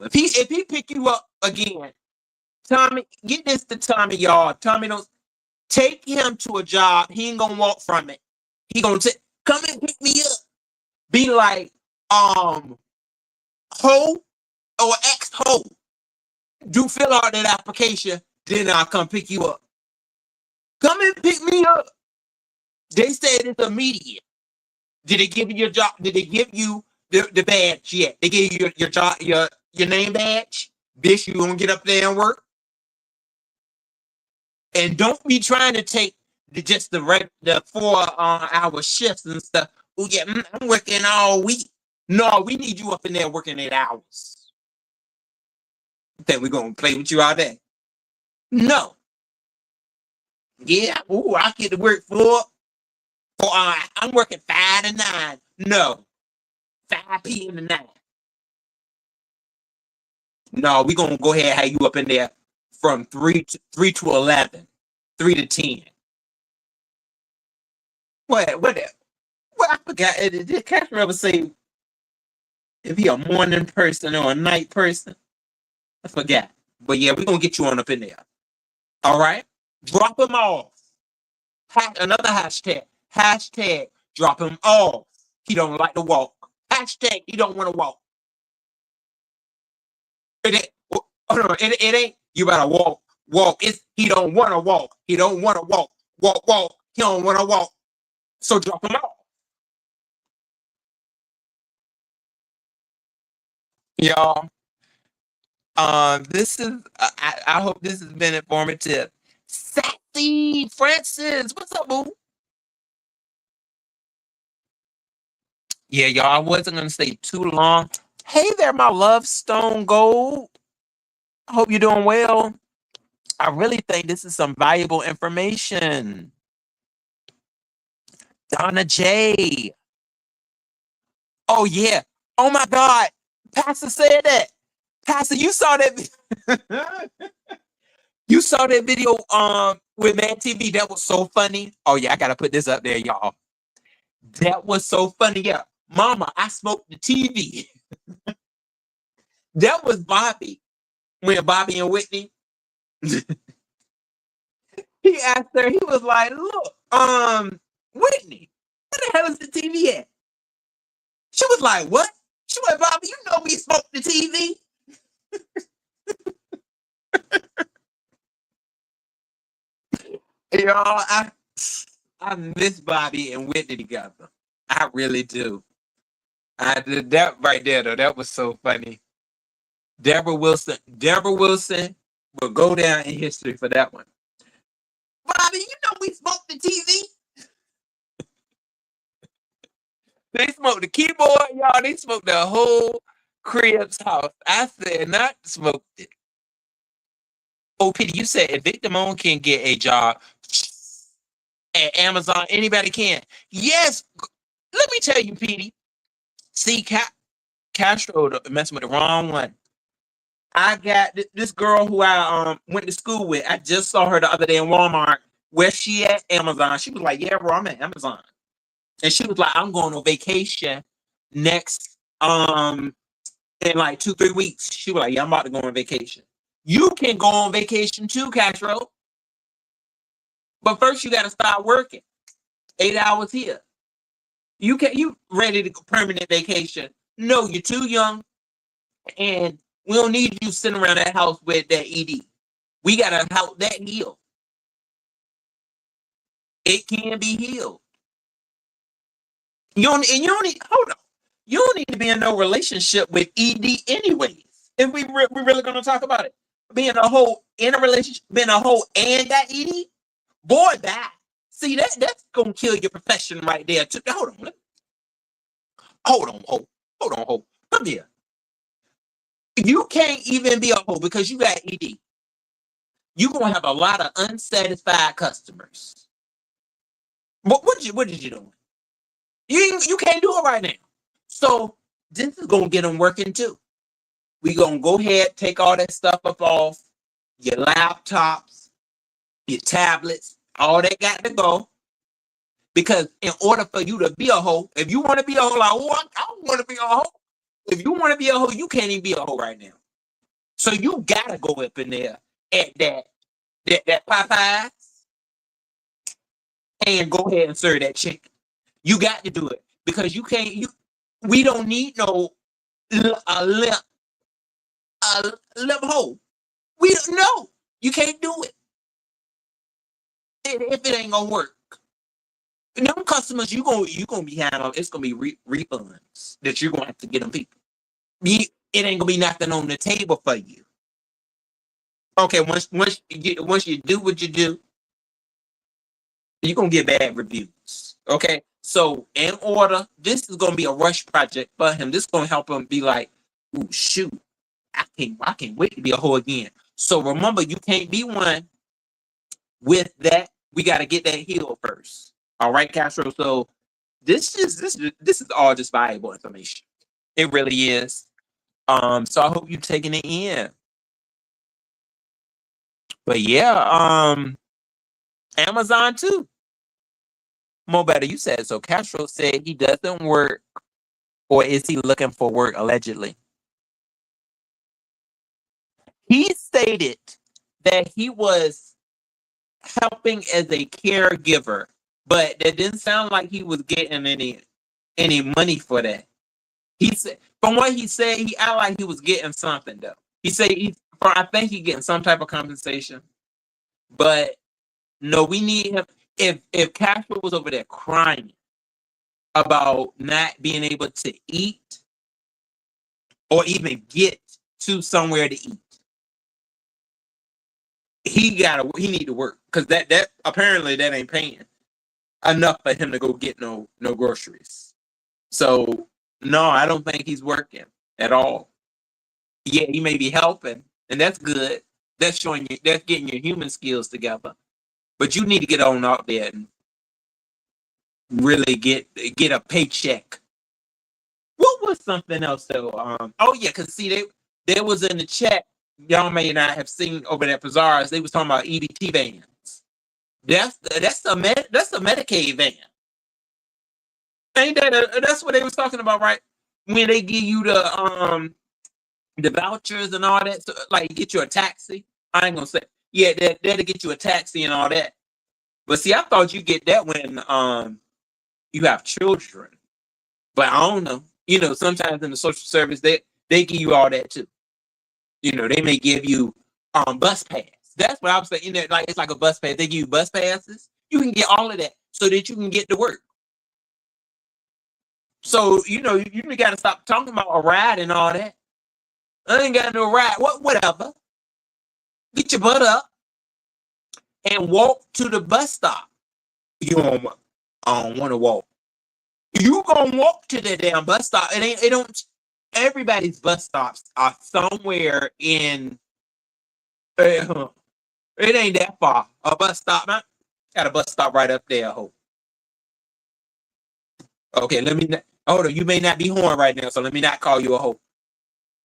if he pick you up again, Tommy, get this to Tommy, y'all. Tommy don't take him to a job. He ain't gonna walk from it. He gonna come and pick me up. Be like, ho or ex-ho. Do fill out that application, then I'll come pick you up. Come and pick me up. They said it's immediate. Did they give you your job? Did they give you the badge yet? They gave you your job, your name badge. Bitch, you gonna get up there and work? And don't be trying to take the 4 hour shifts and stuff. Oh yeah, I'm working all week. No, we need you up in there working 8 hours. Think we're gonna play with you all day? No. Yeah, I get to work I'm working 5 to 9. No. 5 p.m. to 9. No, we're gonna go ahead and have you up in there from 3 to 11. 3 to 10. What? I forgot. Did Castro ever say if he a morning person or a night person? I forgot. But yeah, we're gonna get you on up in there. All right? Drop him off. Another hashtag. Hashtag drop him off. He don't like to walk. Hashtag he don't want to walk. It ain't you better walk. It's he don't want to walk. He don't want to walk. Walk. He don't want to walk. So drop him off. Y'all. This is I hope this has been informative. Sassy Francis, what's up, boo? Yeah, y'all, I wasn't gonna stay too long. Hey there, my love, Stone Gold. I hope you're doing well. I really think this is some valuable information. Donna J. Oh yeah. Oh my God. Pastor said that. Pastor, you saw that. You saw that video with Man TV. That was so funny. Oh yeah, I gotta put this up there, y'all. That was so funny. Yeah. Mama, I smoked the TV. That was Bobby. When Bobby and Whitney. He asked her, he was like, look, Whitney, where the hell is the TV at? She was like, what? She went, Bobby, you know we smoked the TV. Y'all, I miss Bobby and Whitney together. I really do. I did that right there, though. That was so funny. Deborah Wilson will go down in history for that one. Bobby, you know we smoked the TV. They smoked the keyboard, y'all. They smoked the whole crib's house. I said not smoked it. Oh, Peter, you said Victor Moon can get a job at Amazon. Anybody can. Yes. Let me tell you, Petey. See, Castro messing with the wrong one. I got this girl who I went to school with. I just saw her the other day in Walmart. Where she at? Amazon. She was like, yeah, bro, I'm at Amazon. And she was like, I'm going on vacation next in like 2-3 weeks. She was like, yeah, I'm about to go on vacation. You can go on vacation too, Castro. But first you gotta start working. 8 hours here. You ready to go permanent vacation. No, you're too young. And we don't need you sitting around that house with that ED. We gotta help that heal. It can be healed. You don't need, hold on. You don't need to be in no relationship with ED anyways. If we really gonna talk about it, being a whole in a relationship, being a whole and got ED, boy, that see that's gonna kill your profession right there. Hold on, hold. Come here. You can't even be a hoe because you got ED. You're gonna have a lot of unsatisfied customers. What did you do? You can't do it right now. So this is gonna get them working too. We gonna go ahead, take all that stuff up off your laptops, your tablets, all that got to go. Because in order for you to be a hoe, if you want to be a hoe, like, oh, I don't want to be a hoe. If you want to be a hoe, you can't even be a hoe right now. So you gotta go up in there at that Popeyes and go ahead and serve that chicken. You got to do it because you can't. We don't need no a lip hole. We don't know. You can't do it if it ain't gonna work. And them customers, you gonna be handling. It's gonna be refunds that you're gonna have to get them people. It ain't gonna be nothing on the table for you. Okay, once you do what you do, you're gonna get bad reviews. Okay, so in order, this is gonna be a rush project for him. This is gonna help him be like, "Ooh, shoot, I can't wait to be a hoe again." So remember, you can't be one with that. We got to get that healed first. All right, Castro. So this is all just valuable information. It really is. So I hope you're taking it in. But yeah, Amazon too. More better, you said so. Castro said he doesn't work, or is he looking for work allegedly? He stated that he was helping as a caregiver, but that didn't sound like he was getting any money for that. He said, from what he said, he acted like he was getting something though. He said I think he's getting some type of compensation, but no, we need him. If Castro was over there crying about not being able to eat or even get to somewhere to eat, he need to work because that apparently that ain't paying enough for him to go get no groceries. So no, I don't think he's working at all. Yeah, he may be helping, and that's good. That's showing you that's getting your human skills together. But you need to get on out there and really get a paycheck. What was something else though? Oh yeah, because see they was in the chat. Y'all may not have seen over at Pizarro's. They was talking about EBT vans. That's a Medicaid van. Ain't that's what they was talking about, right? When they give you the vouchers and all that, so, like get you a taxi. I ain't gonna say yeah, that'll get you a taxi and all that. But see, I thought you get that when you have children. But I don't know. You know, sometimes in the social service they give you all that too. You know, they may give you bus pass. That's what I was saying. You know, like it's like a bus pass. They give you bus passes. You can get all of that so that you can get to work. So you know, you got to stop talking about a ride and all that. I ain't got no ride. Whatever. Get your butt up and walk to the bus stop. You don't. I don't want to walk. You gonna walk to the damn bus stop. It don't. Everybody's bus stops are somewhere in. It ain't that far. A bus stop, man. Got a bus stop right up there. I hope. Okay, let me. Hold on. You may not be horn right now, so let me not call you a hoe.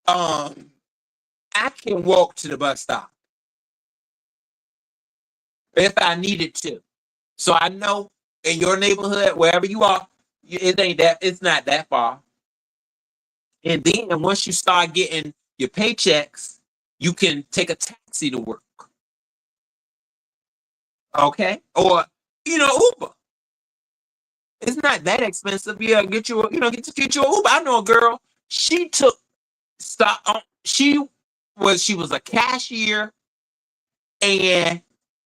I can walk to the bus stop if I needed to. So I know in your neighborhood, wherever you are, it's not that far. And then once you start getting your paychecks, you can take a taxi to work. Okay? Or, Uber. It's not that expensive. Yeah, get you get you a Uber. I know a girl, she took stop she was a cashier and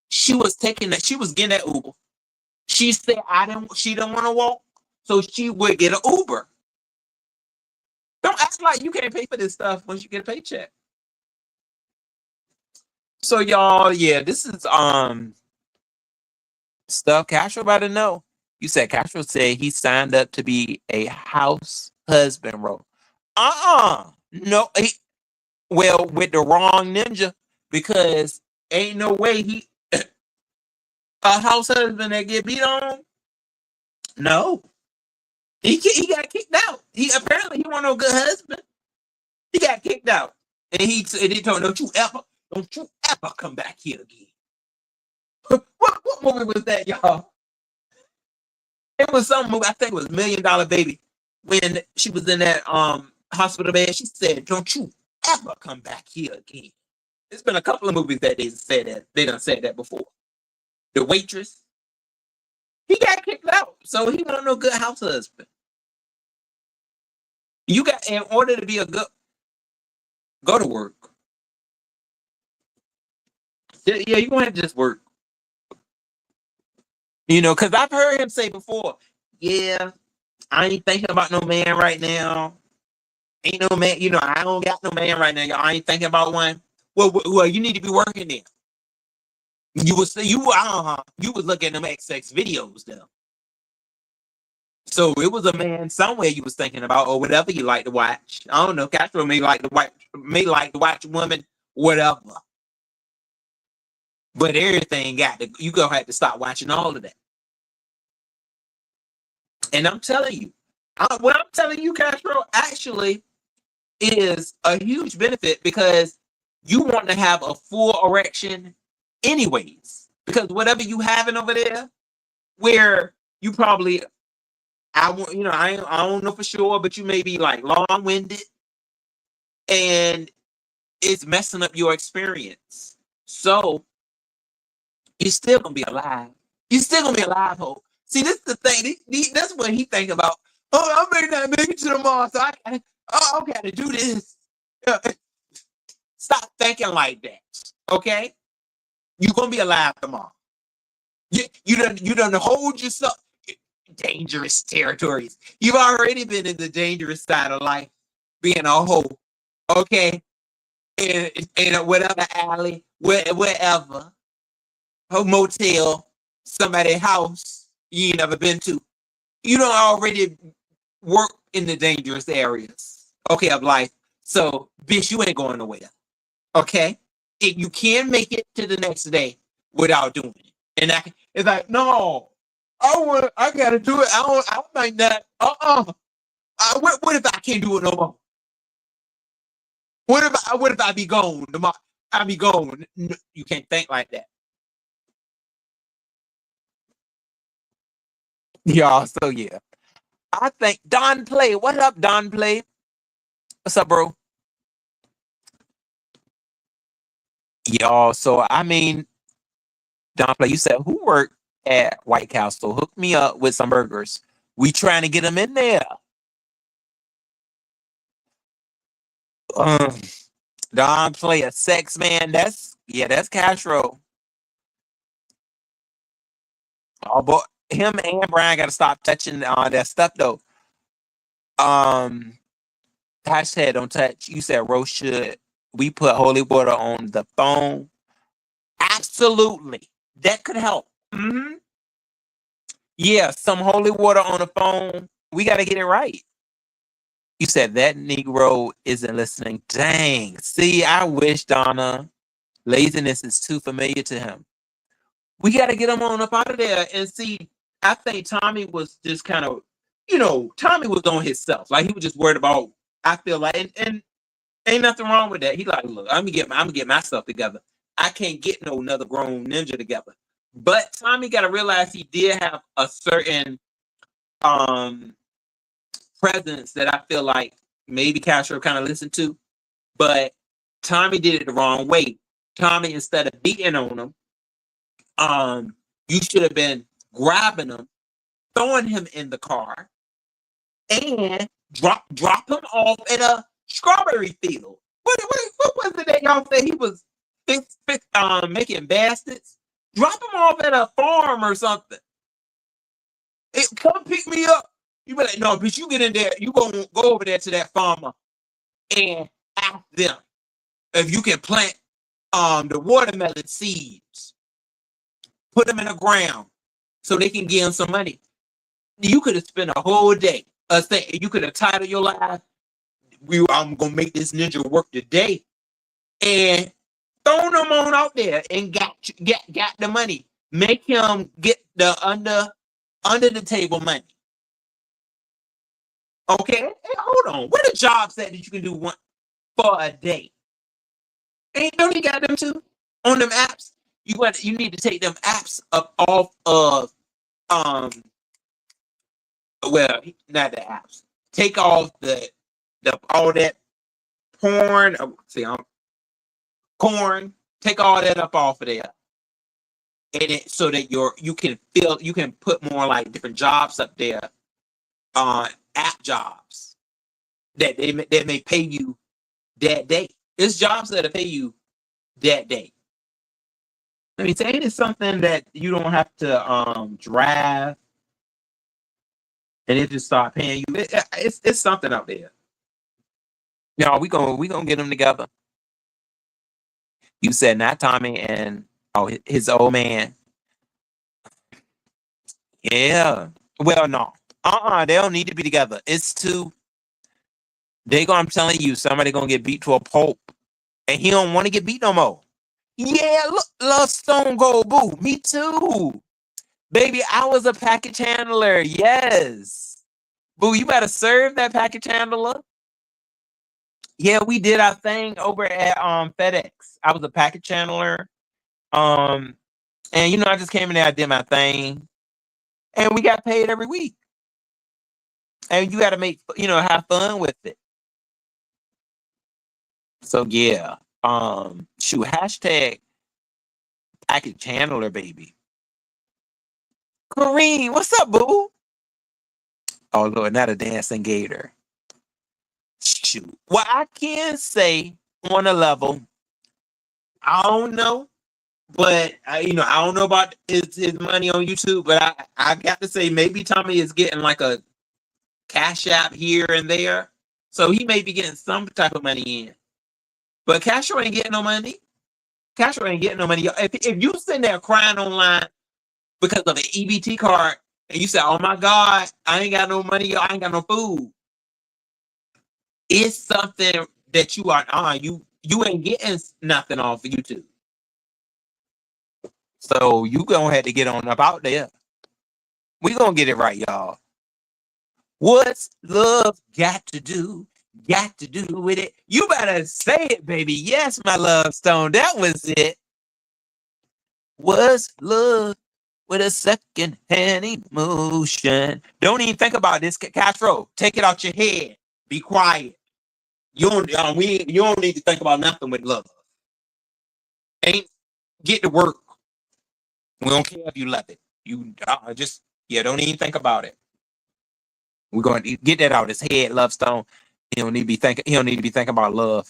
she was getting that Uber. She said she didn't want to walk. so she would get an Uber. Don't act like you can't pay for this stuff once you get a paycheck. So y'all, yeah, this is stuff Castro about to know. You said Castro said he signed up to be a house husband role. No, well, with the wrong ninja, because ain't no way he a house husband that get beat on. No, he got kicked out. He apparently he wasn't no good husband. He got kicked out, and he told him, don't you ever come back here again. what movie was that, y'all? It was some movie. I think it was $1 Million Baby. When she was in that hospital bed, she said, "Don't you ever come back here again." There's been a couple of movies that they said that they done said that before. The Waitress. He got kicked out, so he wasn't no good house husband. You got in order to be a good go to work. Yeah, you're gonna have to just work. You know, because I've heard him say before, yeah, I ain't thinking about no man right now. Ain't no man, I don't got no man right now. Y'all. I ain't thinking about one. Well, you need to be working there. You was looking at them XX videos though. So it was a man somewhere you was thinking about, or whatever you like to watch. I don't know. Castro may like to watch women, whatever. But everything you gonna have to stop watching all of that. And I'm telling you, what I'm telling you, Castro, actually is a huge benefit because you want to have a full erection anyways. Because whatever you having over there, where you probably, I don't know for sure, but you may be like long-winded and it's messing up your experience. So you're still gonna be alive. You're still gonna be alive, Hope. See, this is the thing. That's what he think about. Oh, I may not make it to the mall, so I gotta do this. Stop thinking like that. Okay? You're gonna be alive tomorrow. You done hold yourself dangerous territories. You've already been in the dangerous side of life, being a hoe. Okay? In whatever alley, wherever, a motel, somebody's house you ain't never been to. You don't already work in the dangerous areas, okay, of life. So, bitch, you ain't going nowhere. Okay? If you can make it to the next day without doing it. And it's like, no, I gotta do it. I might not. What if I can't do it no more? What if I be gone tomorrow? I be gone. You can't think like that. Y'all, so yeah. I think Don Play. What up, Don Play? What's up, bro? Y'all, so I mean, Don Play, you said who worked at White Castle? Hook me up with some burgers. We trying to get them in there. Um, Don Play, a sex man. That's Castro. Oh, but him and Brian got to stop touching that stuff though. Um, hashtag don't touch. You said Rose should we put holy water on the phone? Absolutely, that could help. Yeah, some holy water on the phone. We got to get it right. You said that Negro isn't listening. Dang. See, I wish Donna laziness is too familiar to him. We got to get him on up out of there and see. I think Tommy was just kind of, Tommy was on himself. Like he was just worried about. I feel like, and ain't nothing wrong with that. He like, look, I'm gonna get myself together. I can't get no another grown ninja together. But Tommy got to realize he did have a certain presence that I feel like maybe Castro kind of listened to, but Tommy did it the wrong way. Tommy, instead of beating on him, you should have been grabbing him, throwing him in the car, and drop him off at a strawberry field. What was it that y'all said he was making baskets? Drop him off at a farm or something. Come pick me up. You be like, no, bitch, you get in there, you go over there to that farmer and ask them if you can plant the watermelon seeds, put them in the ground so they can give them some money. You could have spent a whole day. You could have titled your life, I'm gonna make this ninja work today, and thrown them on out there and got the money. Make him get the under the table money. Okay, hey, hold on. What are jobs that you can do one for a day? Don't you got them too on them apps? You need to take them apps up off of well, not the apps. Take off the all that porn. Corn. Take all that up off of there, and so that you can put more like different jobs up there, app jobs that may pay you that day. It's jobs that'll pay you that day. Let me say, it's something that you don't have to drive, and it just start paying you. It's something out there. No, we gonna get them together. You said not Tommy and his old man. Yeah. Well, no. They don't need to be together. It's two. I'm telling you, somebody gonna get beat to a pulp, and he don't want to get beat no more. Yeah, look, love Stone Cold Boo. Me too. Baby, I was a package handler. Yes. Boo, you better serve that package handler. Yeah, we did our thing over at FedEx. I was a package handler. And I just came in there, I did my thing. And we got paid every week. And you gotta have fun with it. So yeah. Hashtag package handler, baby. Kareem, what's up, boo? Oh Lord, not a dancing gator. Shoot. Well, I can say on a level, I don't know, but I don't know about his money on YouTube, but I got to say maybe Tommy is getting like a cash app here and there, so he may be getting some type of money in. But Castro ain't getting no money. Castro ain't getting no money. If you sitting there crying online because of an EBT card and you say, "Oh my God, I ain't got no money, I ain't got no food," it's something that you are on. You ain't getting nothing off of YouTube. So you gonna have to get on up out there. We gonna get it right, y'all. What's love got to do with it? You better say it, baby. Yes, my love stone. That was it. What's love with a second-hand emotion? Don't even think about this, Castro. Take it out your head. Be quiet. You don't need to think about nothing with love. Ain't get to work. We don't care if you love it. You don't even think about it. We're going to get that out his head, Love Stone. He don't need to be thinking about love.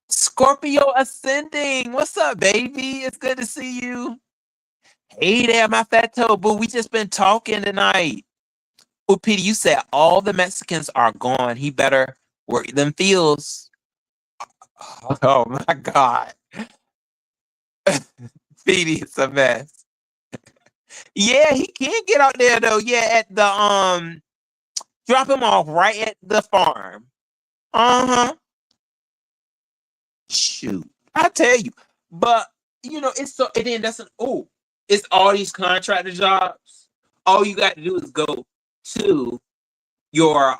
Scorpio ascending. What's up, baby? It's good to see you. Hey there, my fat toe boo. We just been talking tonight. Oh, Petey, you said all the Mexicans are gone. He better work them fields. Oh my God. Petey, it's a mess. Yeah, he can get out there though. Yeah, at the drop him off right at the farm. Shoot, I tell you, but it's so. And then it's all these contractor jobs. All you got to do is go to your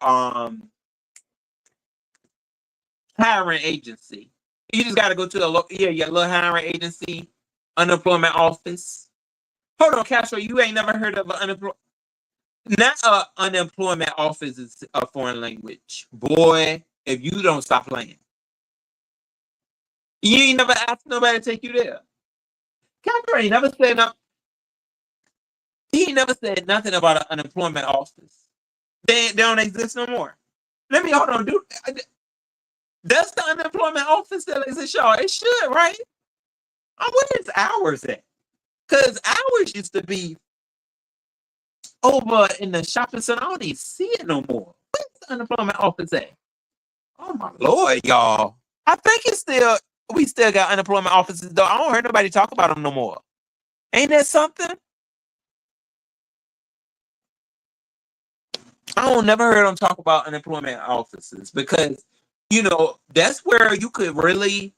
hiring agency. You just got to go to your little hiring agency, unemployment office. Hold on, Castro, you ain't never heard of an unemployment? Not unemployment office is a foreign language, boy. If you don't stop playing. You ain't never asked nobody to take you there. Castro ain't never said nothing. He ain't never said nothing about an unemployment office. They don't exist no more. Let me hold on, dude. Does the unemployment office still exist, y'all? It should, right? I wonder its hours at. Because ours used to be. over in the shopping center. I don't even see it no more. Where's the unemployment office at? Oh my Lord, y'all. I think we still got unemployment offices though. I don't hear nobody talk about them no more. Ain't that something? I don't never heard them talk about unemployment offices because that's where you could really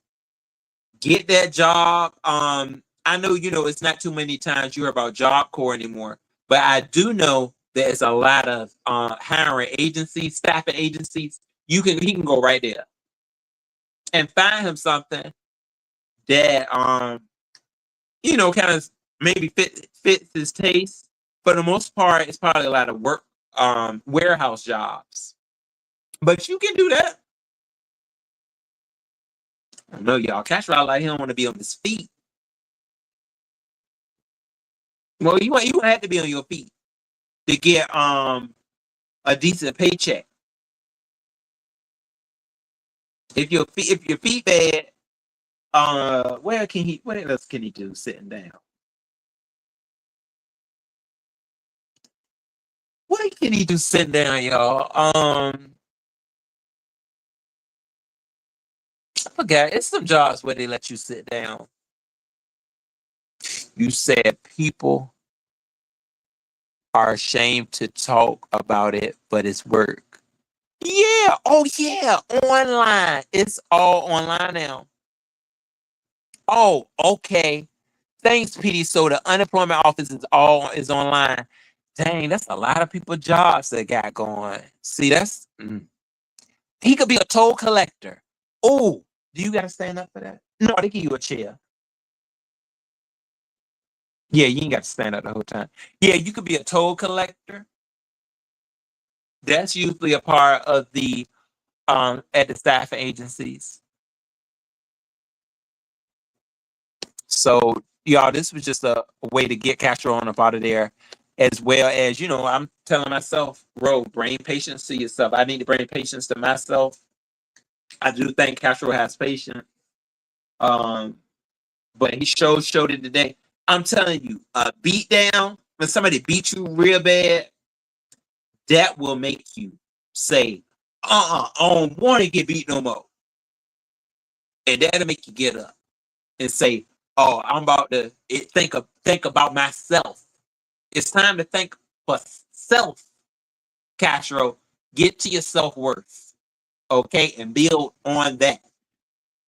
get that job. I know it's not too many times you hear about Job Corps anymore, but I do know there's a lot of hiring agencies, staffing agencies. He can go right there and find him something that kind of maybe fits his taste. For the most part, it's probably a lot of work warehouse jobs. But you can do that. I don't know, y'all. Castro like he don't want to be on his feet. Well, you have to be on your feet to get a decent paycheck. If your feet bad, what else can he do sitting down? What can he do sitting down, y'all? I forgot. It's some jobs where they let you sit down. You said people are ashamed to talk about it, but it's work. Yeah. Oh, yeah. Online. It's all online now. Oh, okay. Thanks, PD. So the unemployment office is online. Dang, that's a lot of people jobs that got going. See, he could be a toll collector. Oh, do you got to stand up for that? No, they give you a chair. Yeah, you ain't got to stand up the whole time. Yeah, you could be a toll collector. That's usually a part of the at the staff agencies. So y'all, this was just a way to get Castro on up out of there, as well as I'm telling myself, bro, bring patience to yourself. I need to bring patience to myself. I do think Castro has patience. But he showed it today. I'm telling you, a beat down, when somebody beats you real bad, that will make you say, I don't want to get beat no more. And that'll make you get up and say, oh, I'm about to think about myself. It's time to think for self, Castro. Get to your self-worth, okay? And build on that.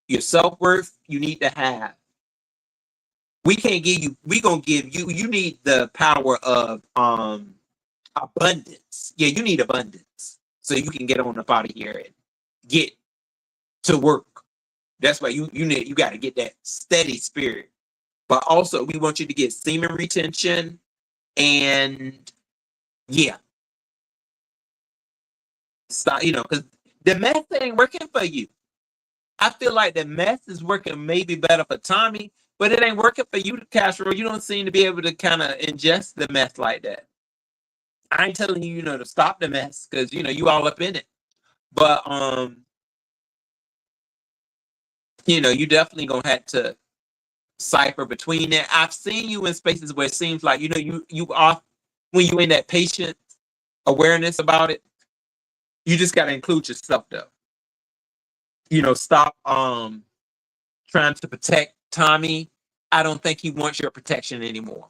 Your self-worth, you need to have. We can't give you, we gonna give you, you need the power of abundance. Yeah, you need abundance. So you can get on up out of here and get to work. That's why you got to get that steady spirit. But also we want you to get semen retention and yeah. Stop, because the meth ain't working for you. I feel like the meth is working maybe better for Tommy, but it ain't working for you, Castro. You don't seem to be able to kind of ingest the meth like that. I ain't telling you, to stop the mess because you all up in it. But you definitely gonna have to cipher between that. I've seen you in spaces where it seems like you are when you in that patient awareness about it. You just gotta include yourself though. Stop trying to protect Tommy. I don't think he wants your protection anymore.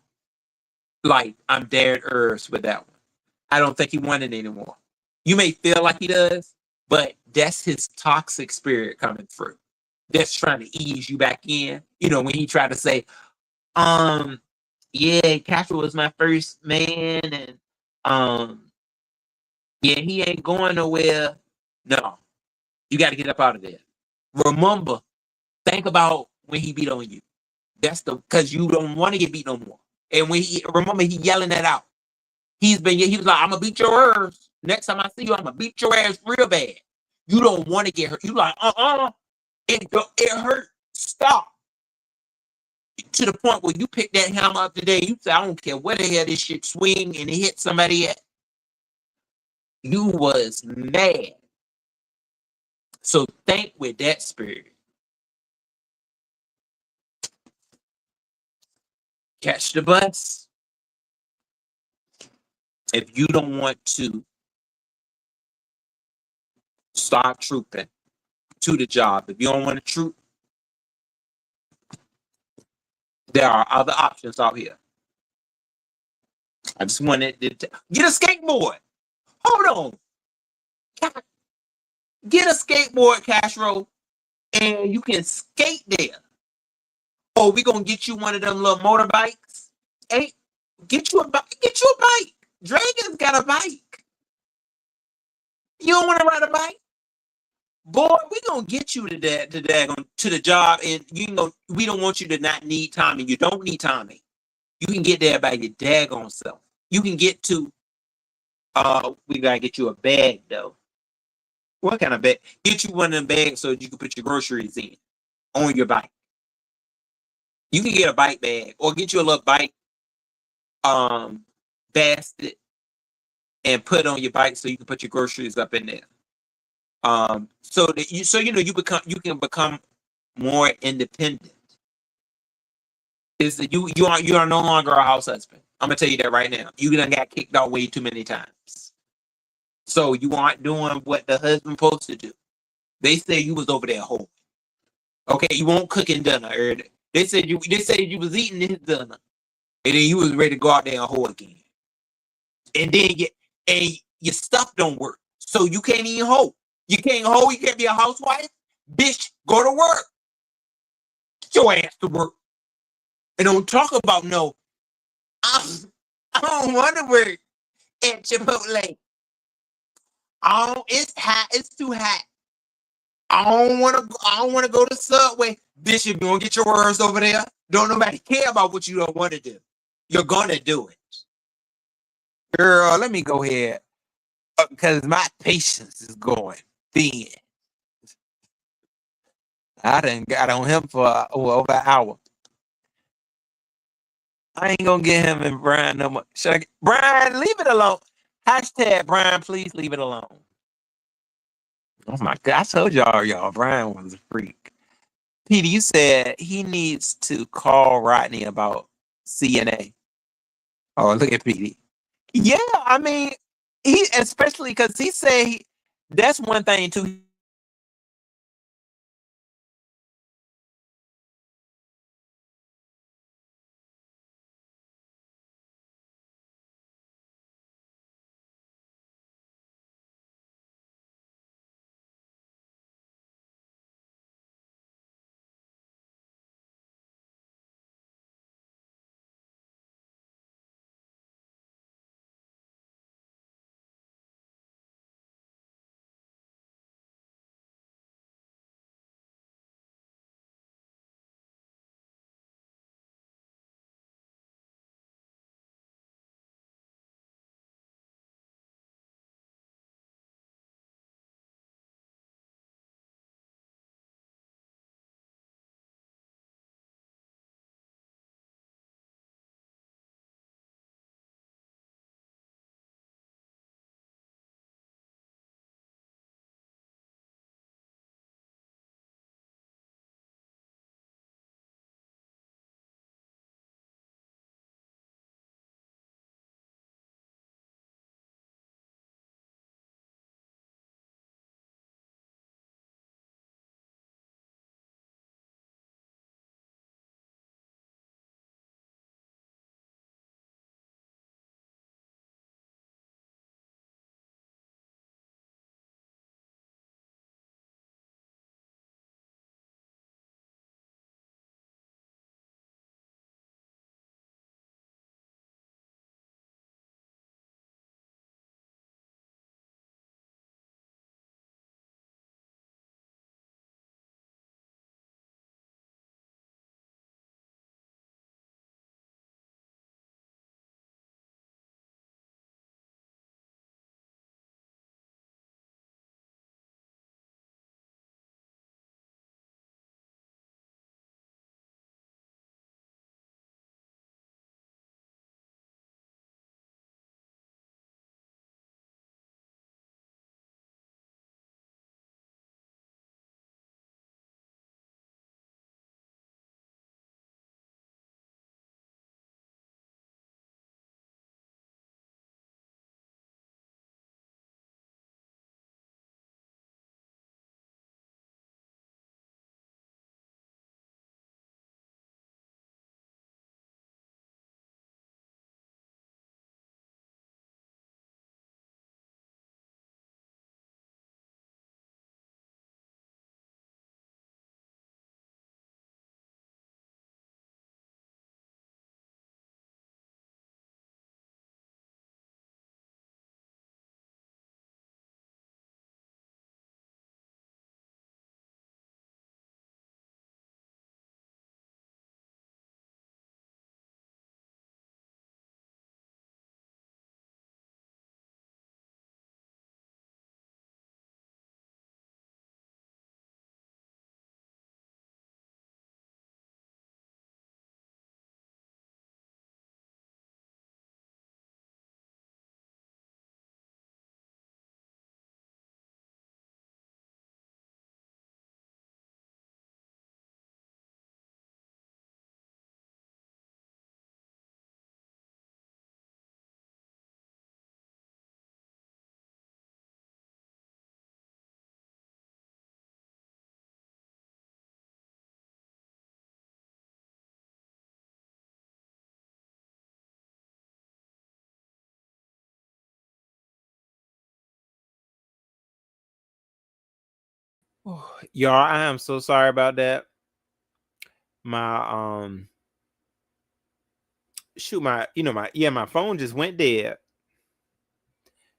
Like I'm dead earth with that one. I don't think he wants it anymore. You may feel like he does, but that's his toxic spirit coming through. That's trying to ease you back in. When he tried to say, yeah, Castro was my first man, and yeah, he ain't going nowhere. No, you got to get up out of there. Remember, think about when he beat on you. That's because you don't want to get beat no more. And when he yelling that out. He was like, I'm gonna beat your ass. Next time I see you, I'm gonna beat your ass real bad. You don't want to get hurt. You like, it hurt. Stop. To the point where you pick that hammer up today, you say, I don't care where the hell this shit swing and it hit somebody at. You was mad. So think with that spirit. Catch the bus. If you don't want to start trooping to the job, if you don't want to troop, there are other options out here. I just wanted to get a skateboard. Hold on. Get a skateboard, Castro, and you can skate there. Or we gonna get you one of them little motorbikes. Hey, get you a bike. Get you a bike. Dragon's got a bike. You don't want to ride a bike? Boy, we gonna get you to to the job, and you know we don't want you to not need Tommy. You don't need Tommy. You can get there by your daggone self. You can get to we gotta get you a bag though. What kind of bag? Get you one of them bags so you can put your groceries in on your bike. You can get a bike bag or get you a little bike basket and put on your bike so you can put your groceries up in there. So that you know you can become more independent. Is that you are no longer a house husband. I'm gonna tell you that right now. You done got kicked out way too many times. So you aren't doing what the husband supposed to do. They say you was over there home. Okay, you won't cooking dinner. They said you was eating his dinner. And then you was ready to go out there and hoe again. And then your stuff don't work. So you can't even hoe. You can't hoe, you can't be a housewife. Bitch, go to work. Get your ass to work. And don't talk about no, I don't want to work at Chipotle. It's hot, it's too hot. I don't wanna go to Subway. Bitch, if you don't get your words over there, don't nobody care about what you don't want to do. You're gonna do it. Girl, let me go ahead. Because my patience is going thin. I done got on him for over an hour. I ain't gonna get him and Brian no more. Brian, leave it alone. Hashtag Brian, please leave it alone. Oh my God, I told y'all, Brian was a freak. Peter, you said he needs to call Rodney about CNA. Oh, look at Petey. Yeah, I mean, he especially because he said that's one thing too. Y'all, I am so sorry about that. My shoot, my phone just went dead.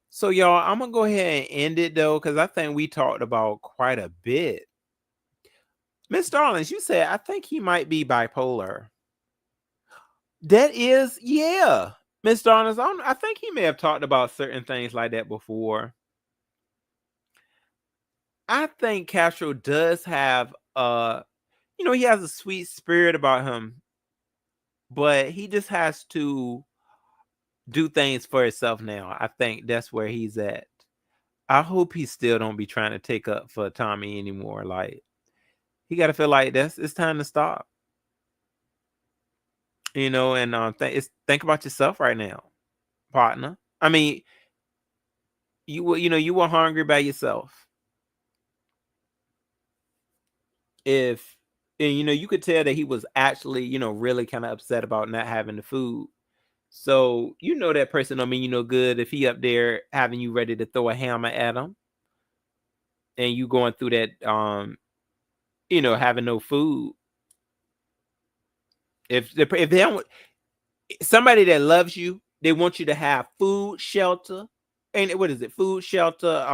So y'all, I'm gonna go ahead and end it though, because I think we talked about quite a bit. Miss Starlings, you said I think he might be bipolar. That is, yeah. Miss Starlings, I think he may have talked about certain things like that before. I think Castro does have he has a sweet spirit about him, but he just has to do things for himself now. I think that's where he's at. I hope he still don't be trying to take up for Tommy anymore. Like, he got to feel like it's time to stop. And think about yourself right now, partner. I mean, you were hungry by yourself. If and you could tell that he was actually really kind of upset about not having the food. So that person don't mean good if he up there having you ready to throw a hammer at him, and you going through that having no food. If they don't, somebody that loves you, they want you to have food, shelter, and what is it? Food, shelter,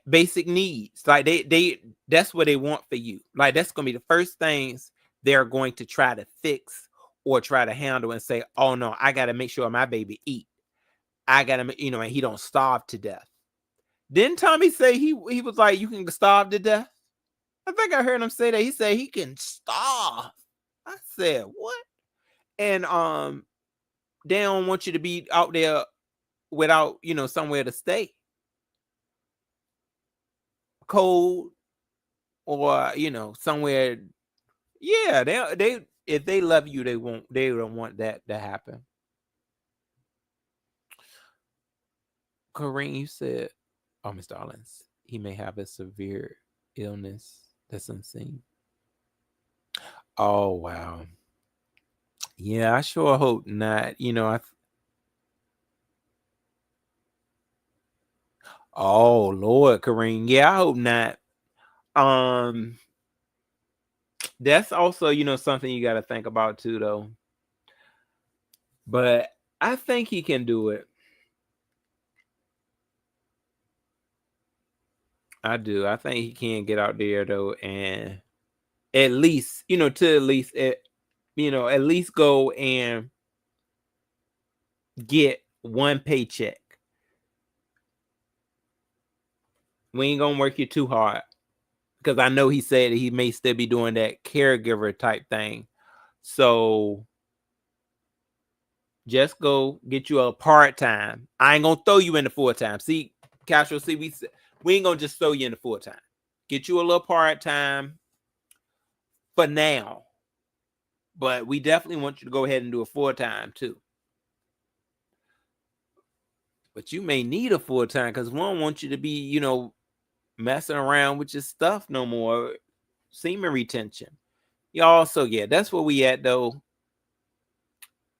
basic needs. Like they that's what they want for you. Like, that's gonna be the first things they're going to try to fix or try to handle and say, oh no, I gotta make sure my baby eat. I gotta and he don't starve to death. Didn't Tommy say he was like, you can starve to death? I think I heard him say that. He said he can starve. I said, what? And they don't want you to be out there without, somewhere to stay. Cold or, somewhere. Yeah, they if they love you, they don't want that to happen. Corrine, you said, oh, Mr. Darlings, he may have a severe illness that's unseen. Oh, wow. Yeah, I sure hope not. Oh, Lord, Kareem. Yeah, I hope not. That's also, something you got to think about too, though. But I think he can do it. I do. I think he can get out there though, and at least, at least go and get one paycheck. We ain't gonna work you too hard, because I know he said that he may still be doing that caregiver type thing. So just go get you a part-time. I ain't gonna throw you in the full-time. See, Castro, we ain't gonna just throw you in the full-time. Get you a little part-time for now. But we definitely want you to go ahead and do a full-time too. But you may need a full-time, because we don't want you to be, messing around with your stuff no more. Semen retention. Y'all, so yeah, that's where we at though.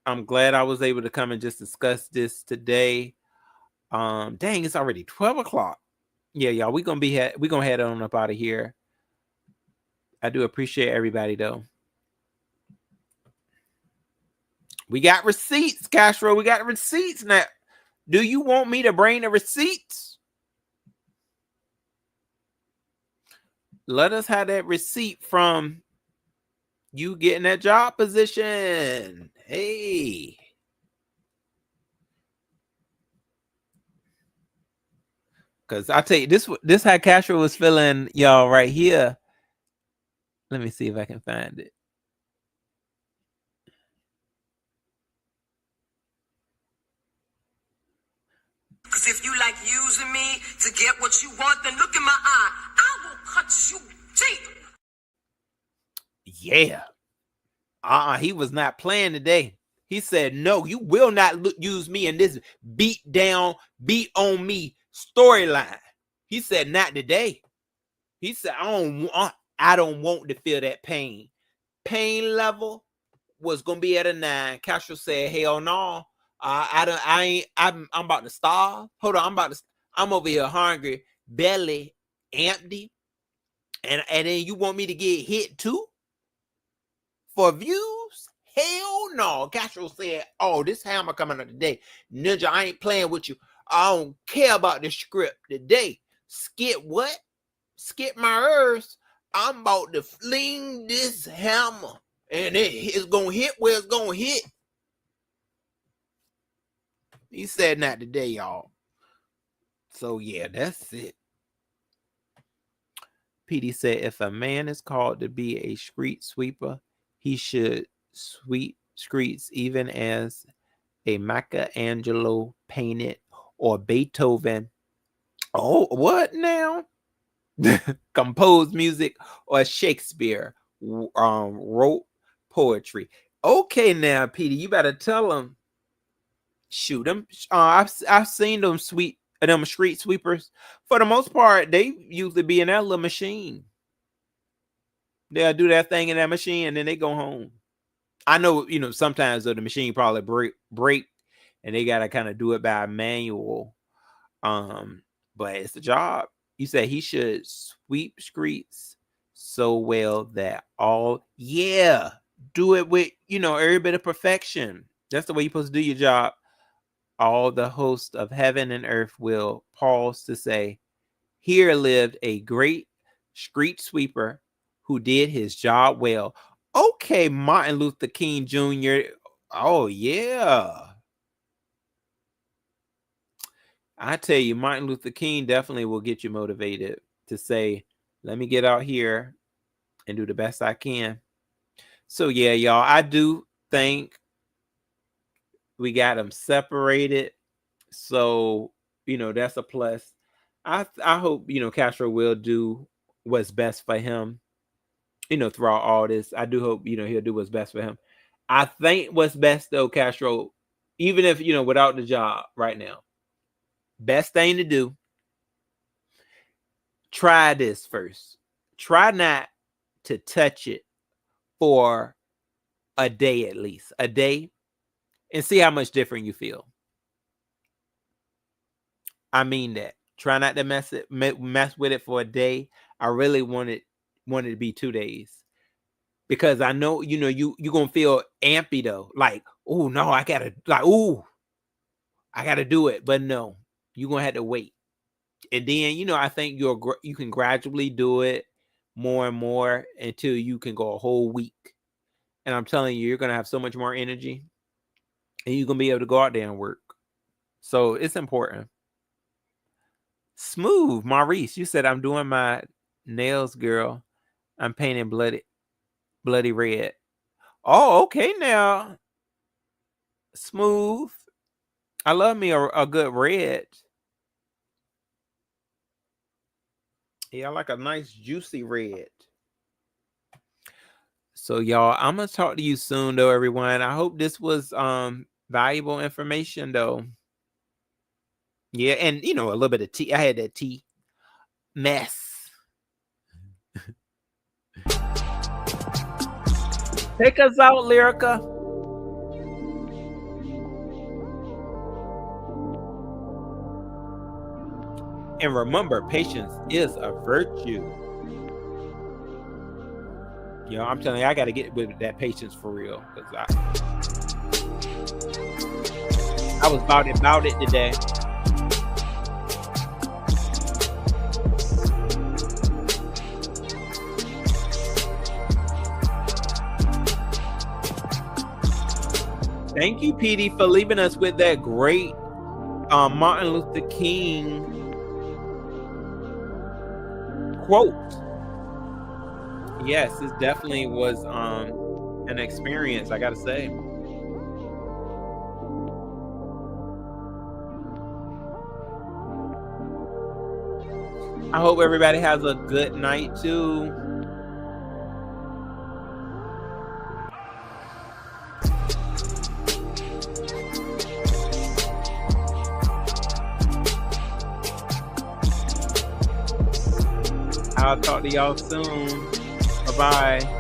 I'm glad I was able to come and just discuss this today. Dang, it's already 12 o'clock. Yeah, y'all, we're gonna head on up out of here. I do appreciate everybody though. We got receipts, Castro. We got receipts now. Do you want me to bring the receipts? Let us have that receipt from you getting that job position. Hey. Because I tell you, this how Castro was feeling, y'all, right here. Let me see if I can find it. Because if you like using me to get what you want, then look in my eye. I will cut you deep. Yeah. He was not playing today. He said, no, you will not use me in this beat on me storyline. He said, not today. He said, I don't want to feel that pain. Pain level was gonna be at a 9. Castro said, hell no. I'm about to starve. Hold on, I'm over here hungry, belly empty, and then you want me to get hit too for views? Hell no. Castro said, oh, this hammer coming up today. Ninja, I ain't playing with you. I don't care about the script today. Skip what? Skip my earth. I'm about to fling this hammer, and it's gonna hit where it's gonna hit. He said not today, y'all. So yeah, that's it. PD said, if a man is called to be a street sweeper, he should sweep streets even as a Michelangelo painted or Beethoven. Oh, what now? Composed music or Shakespeare wrote poetry. Okay, now, Petey, you better tell them. Shoot them. I've seen them street sweepers. For the most part, they usually be in that little machine. They'll do that thing in that machine and then they go home. I know, sometimes the machine probably break and they gotta kind of do it by manual. But it's a job. You said he should sweep streets so well that do it with, every bit of perfection. That's the way you're supposed to do your job. All the hosts of heaven and earth will pause to say, here lived a great street sweeper who did his job well. Okay, Martin Luther King Jr. Oh, yeah. I tell you, Martin Luther King definitely will get you motivated to say, let me get out here and do the best I can. So, yeah, y'all, I do think we got them separated. So, that's a plus. I hope, Castro will do what's best for him, throughout all this. I do hope, he'll do what's best for him. I think what's best, though, Castro, even if, without the job right now, best thing to do, try this first. Try not to touch it for a day at least. A day. And see how much different you feel. I mean that. Try not to mess with it for a day. I really want it to be 2 days. Because I know, you're going to feel ampy though. Like, oh no, I got to do it. But no, you're going to have to wait. And then, I think you can gradually do it more and more until you can go a whole week. And I'm telling you, you're going to have so much more energy. And you're going to be able to go out there and work. So it's important. Smooth, Maurice, you said, I'm doing my nails, girl. I'm painting bloody red. Oh, okay now. Smooth. I love me a good red. Yeah, I like a nice juicy red. So y'all, I'm gonna talk to you soon though, everyone. I hope this was valuable information though. Yeah, and a little bit of tea. I had that tea mess. Take us out, Lyrica. And remember, patience is a virtue. I'm telling you, I got to get with that patience for real. Because I was about it today. Thank you, PD, for leaving us with that great Martin Luther King quote. Yes, this definitely was an experience, I gotta say. I hope everybody has a good night too. I'll talk to y'all soon. Bye-bye.